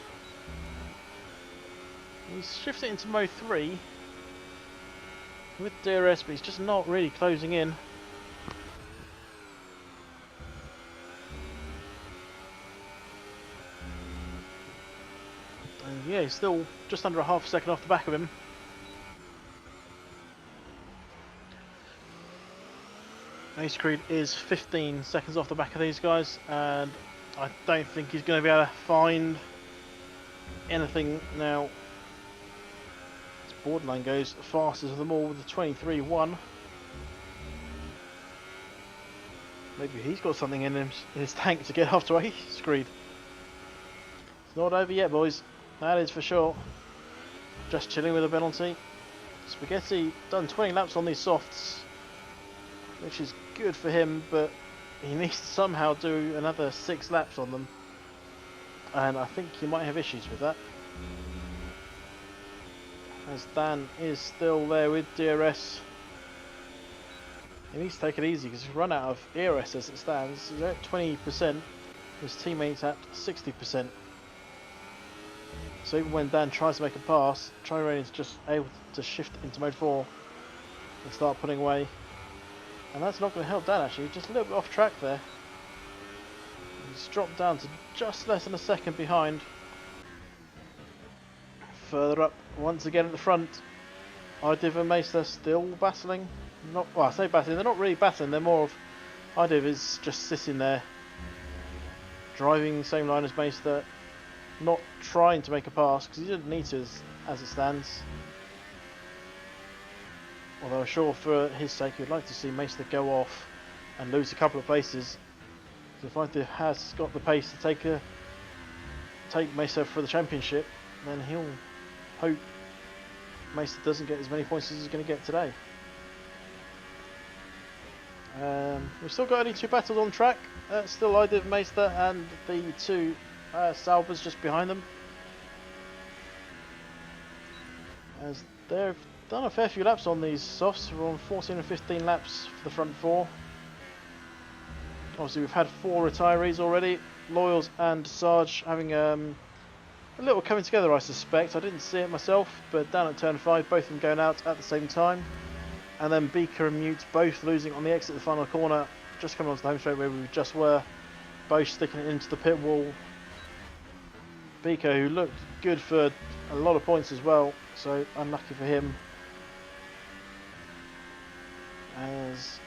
He's shifted into mode 3 with DRS, but he's just not really closing in. Yeah, he's still just under a half a second off the back of him. Ace Creed is 15 seconds off the back of these guys, and I don't think he's going to be able to find anything now. This borderline goes fastest of them all with the 23.1. Maybe he's got something in his tank to get after Ace Creed. It's not over yet, boys. That is for sure. Just chilling with a penalty. Spaghetti done 20 laps on these softs, which is good for him, but he needs to somehow do another 6 laps on them, and I think he might have issues with that. As Dan is still there with DRS. He needs to take it easy because he's run out of ERS as it stands. He's at 20%, his teammates at 60%. So even when Dan tries to make a pass, Tryren is just able to shift into mode 4 and start putting away. And that's not going to help Dan actually, just a little bit off track there. He's dropped down to just less than a second behind. Further up, once again at the front, Idiv and Maester still battling. Not, well, I say battling, they're not really battling, they're more of... Idiv is just sitting there, driving the same line as Maester, not trying to make a pass because he didn't need to as it stands. Although I'm sure for his sake he'd like to see Maester go off and lose a couple of places. If Idiv has got the pace to take Maester for the championship, then he'll hope Maester doesn't get as many points as he's going to get today. We've still got only 2 battles on track. Still Idiv, Maester, and the 2 Salvers just behind them. As they've done a fair few laps on these softs. We're on 14 and 15 laps for the front 4. Obviously we've had 4 retirees already. Loyals and Sarge having a little coming together, I suspect. I didn't see it myself, but down at turn 5, both of them going out at the same time. And then Beaker and Mute both losing on the exit of the final corner, just coming onto the home straight where we just were, both sticking it into the pit wall. Beaker, who looked good for a lot of points as well, so unlucky for him. As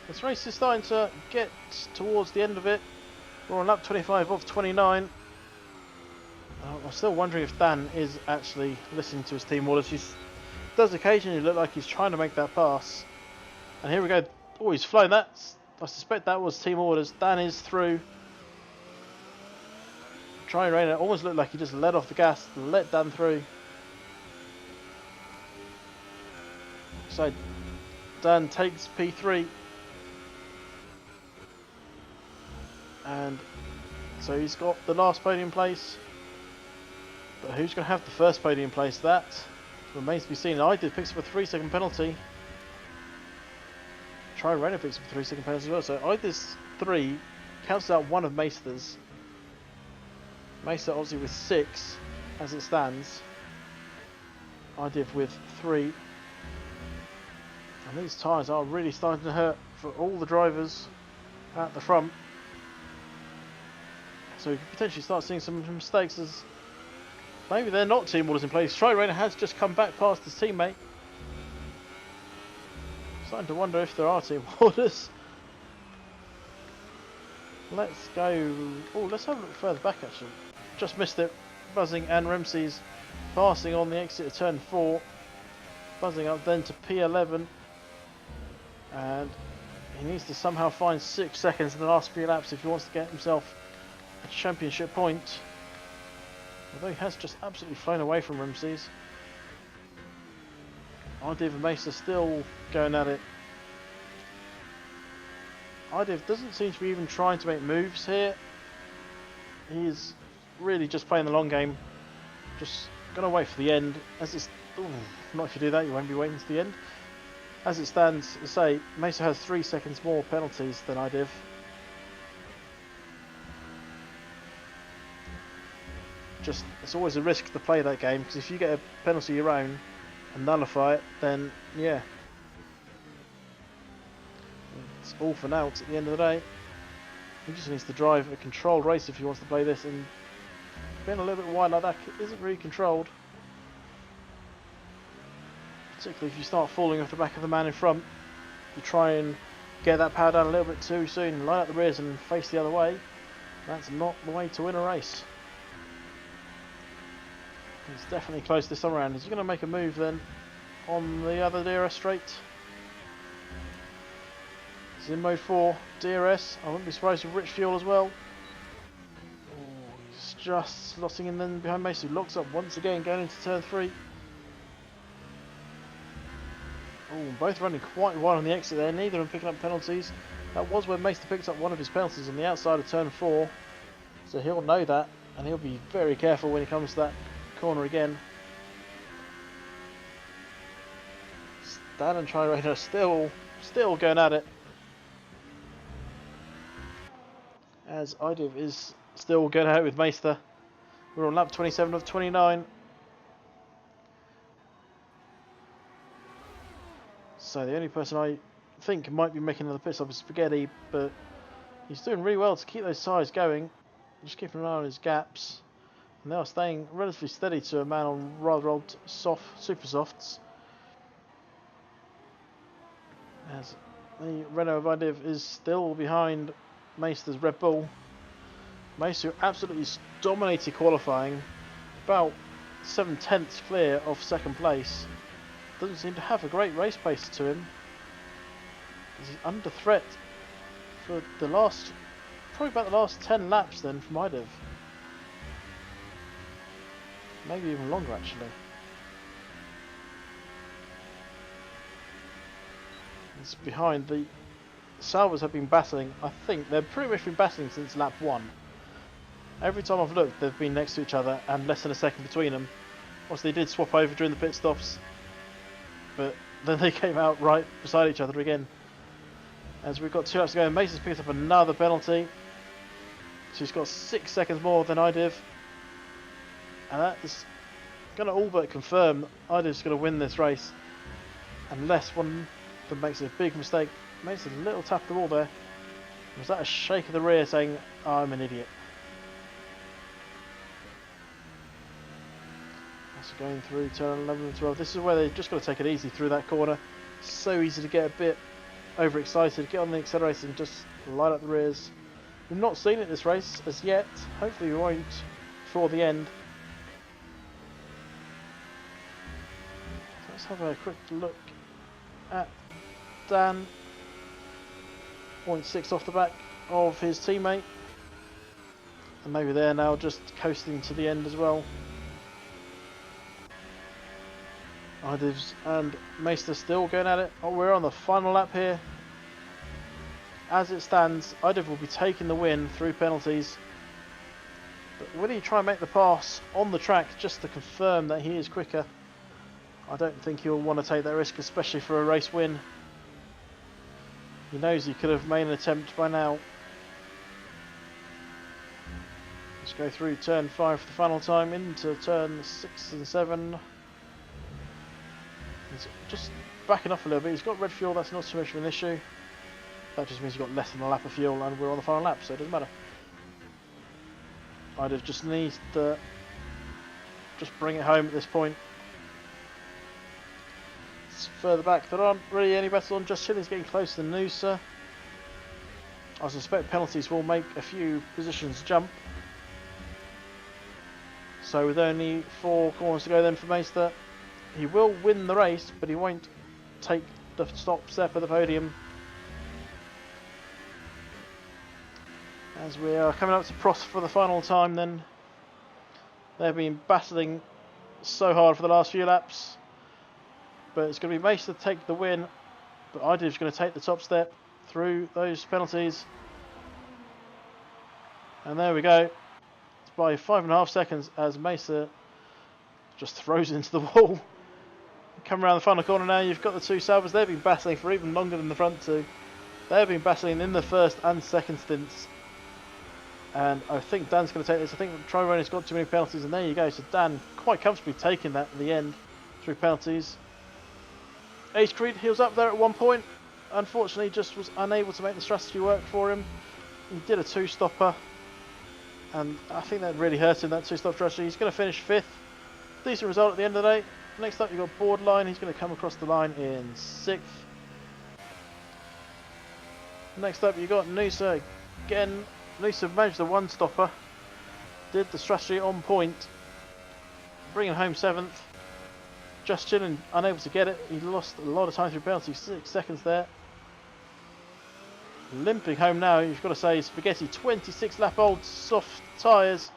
this race is starting to get towards the end of it. We're on lap 25 of 29. I'm still wondering if Dan is actually listening to his team orders. He does occasionally look like he's trying to make that pass. And here we go. Oh, he's flown that. I suspect that was team orders. Dan is through. Trying to rain it. Almost looked like he just let off the gas, let Dan through. So Dan takes P3. And so he's got the last podium place. But who's going to have the first podium place? That remains to be seen. I did picks up a 3-second penalty. Try Renault picks up a 3-second penalty as well. So I did 3, counts out one of Meister's. Meister obviously with 6 as it stands. I did with 3. And these tyres are really starting to hurt for all the drivers at the front. So we could potentially start seeing some mistakes as maybe they're not team orders in place. Try-Rainer has just come back past his teammate. Starting to wonder if there are team orders. Let's go. Oh, let's have a look further back actually. Just missed it. Buzzing and Ramsey's passing on the exit of turn 4. Buzzing up then to P11. And he needs to somehow find 6 seconds in the last few laps if he wants to get himself a championship point. Although he has just absolutely flown away from Ramsey's. Idiv and Mesa still going at it. Idiv doesn't seem to be even trying to make moves here. He's really just playing the long game. Just gonna wait for the end. As it's not if you do that, you won't be waiting to the end. As it stands, I say Mesa has 3 seconds more penalties than Idiv. Just it's always a risk to play that game because if you get a penalty of your own and nullify it, then yeah, it's all for naught at the end of the day. He just needs to drive a controlled race if he wants to play this, and being a little bit wide like that isn't really controlled. Particularly if you start falling off the back of the man in front, you try and get that power down a little bit too soon, line up the rears and face the other way. That's not the way to win a race. He's definitely close this time around. Is he going to make a move then on the other DRS straight? He's in mode 4 DRS. I wouldn't be surprised with rich fuel as well. Oh, he's just slotting in then behind Mace, who locks up once again going into turn 3. Oh, both running quite wide on the exit there, neither of them picking up penalties. That was where Maester picks up one of his penalties on the outside of turn 4. So he'll know that, and he'll be very careful when he comes to that corner again. Stan and Tri-Raider still going at it. As Idiv is still going at it with Meister. We're on lap 27 of 29. So the only person I think might be making another pit stop is Spaghetti, but he's doing really well to keep those tyres going. Just keeping an eye on his gaps. And they are staying relatively steady to a man on rather old super softs. As the Renault of Idiv is still behind Meister's Red Bull. Meister absolutely dominated qualifying, about 7/10 clear of second place. Doesn't seem to have a great race pace to him. He's under threat for the last, probably about the last 10 laps then from Idiv. Maybe even longer actually. It's behind. The Salvas have been battling. I think they've pretty much been battling since lap 1. Every time I've looked, they've been next to each other and less than a second between them. Obviously, they did swap over during the pit stops, but then they came out right beside each other again. As we've got 2 laps to go, Mason's picked up another penalty. So he's got 6 seconds more than Idiv. And that is going to all but confirm Idiv's going to win this race. Unless one of them makes a big mistake. Makes a little tap of the wall there. Was that a shake of the rear saying, I'm an idiot? So going through turn 11 and 12. This is where they've just got to take it easy through that corner. So easy to get a bit overexcited, get on the accelerator and just light up the rears. We've not seen it this race as yet. Hopefully we won't before the end. So let's have a quick look at Dan. 0.6 off the back of his teammate. And maybe they're now just coasting to the end as well. Idivs and Meister still going at it. Oh, we're on the final lap here. As it stands, Idiv will be taking the win through penalties. But will he try and make the pass on the track just to confirm that he is quicker? I don't think he'll want to take that risk, especially for a race win. He knows he could have made an attempt by now. Let's go through turn 5 for the final time, into turn 6 and 7. He's just backing off a little bit. He's got red fuel, that's not so much of an issue. That just means he's got less than a lap of fuel and we're on the final lap, so it doesn't matter. I'd have just needs to just bring it home at this point. It's further back, there aren't really any better on. Just Chilling's getting close to Noosa. I suspect penalties will make a few positions jump. So with only 4 corners to go then for Meister, he will win the race, but he won't take the top step of the podium. As we are coming up to Prost for the final time then. They've been battling so hard for the last few laps. But it's going to be Meister to take the win. But Idiv's going to take the top step through those penalties. And there we go. It's by 5.5 seconds as Meister just throws into the wall. Come around the final corner now, you've got the two Salvers. They've been battling for even longer than the front two. They've been battling in the first and second stints. And I think Dan's going to take this. I think Tryrone's got too many penalties, and there you go. So Dan quite comfortably taking that at the end through penalties. Ace Creed, he was up there at one point. Unfortunately, just was unable to make the strategy work for him. He did a 2-stopper. And I think that really hurt him, that 2-stop strategy. He's going to finish 5th. Decent result at the end of the day. Next up, you've got Borderline. He's going to come across the line in 6th. Next up, you've got Noosa again. Noosa managed the 1-stopper. Did the strategy on point. Bringing home 7th. Just Chilling unable to get it. He lost a lot of time through penalties. 6 seconds there. Limping home now, you've got to say, Spaghetti, 26 lap old soft tyres.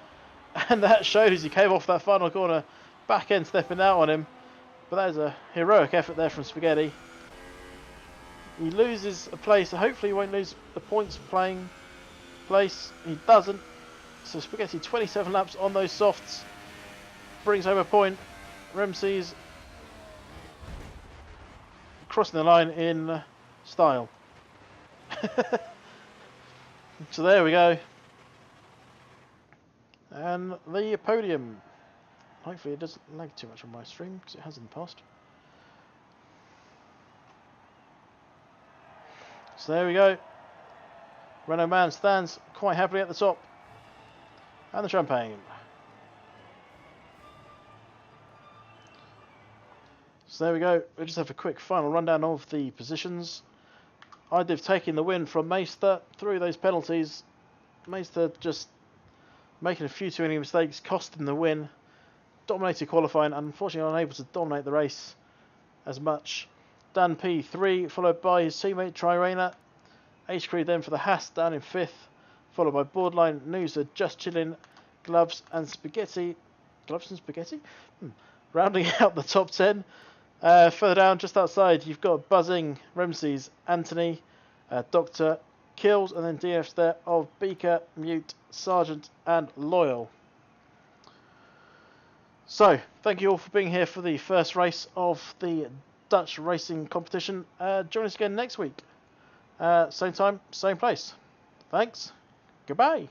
And that showed as he came off that final corner. Back end stepping out on him. But that is a heroic effort there from Spaghetti. He loses a place. So hopefully he won't lose the points playing place. He doesn't. So Spaghetti 27 laps on those softs. Brings home a point. Ramsey's crossing the line in style. So there we go. And the podium. Hopefully it doesn't lag too much on my stream, because it has in the past. So there we go. Renault Man stands quite happily at the top. And the champagne. So there we go. We'll just have a quick final rundown of the positions. Idiv taking the win from Meister through those penalties. Meister just making a few too many mistakes, costing the win. Dominated qualifying, and unfortunately unable to dominate the race as much. Dan P3, followed by his teammate Trirena. Ace Creed then for the Haas down in 5th, followed by Borderline, Noosa, Just Chillin', Gloves and Spaghetti. Gloves and Spaghetti? Rounding out the top 10. Further down, just outside, you've got Buzzing, Ramses, Anthony, Doctor, Kills, and then DFs there of Beaker, Mute, Sergeant, and Loyal. So, thank you all for being here for the first race of the Dutch racing competition. Join us again next week. Same time, same place. Thanks. Goodbye.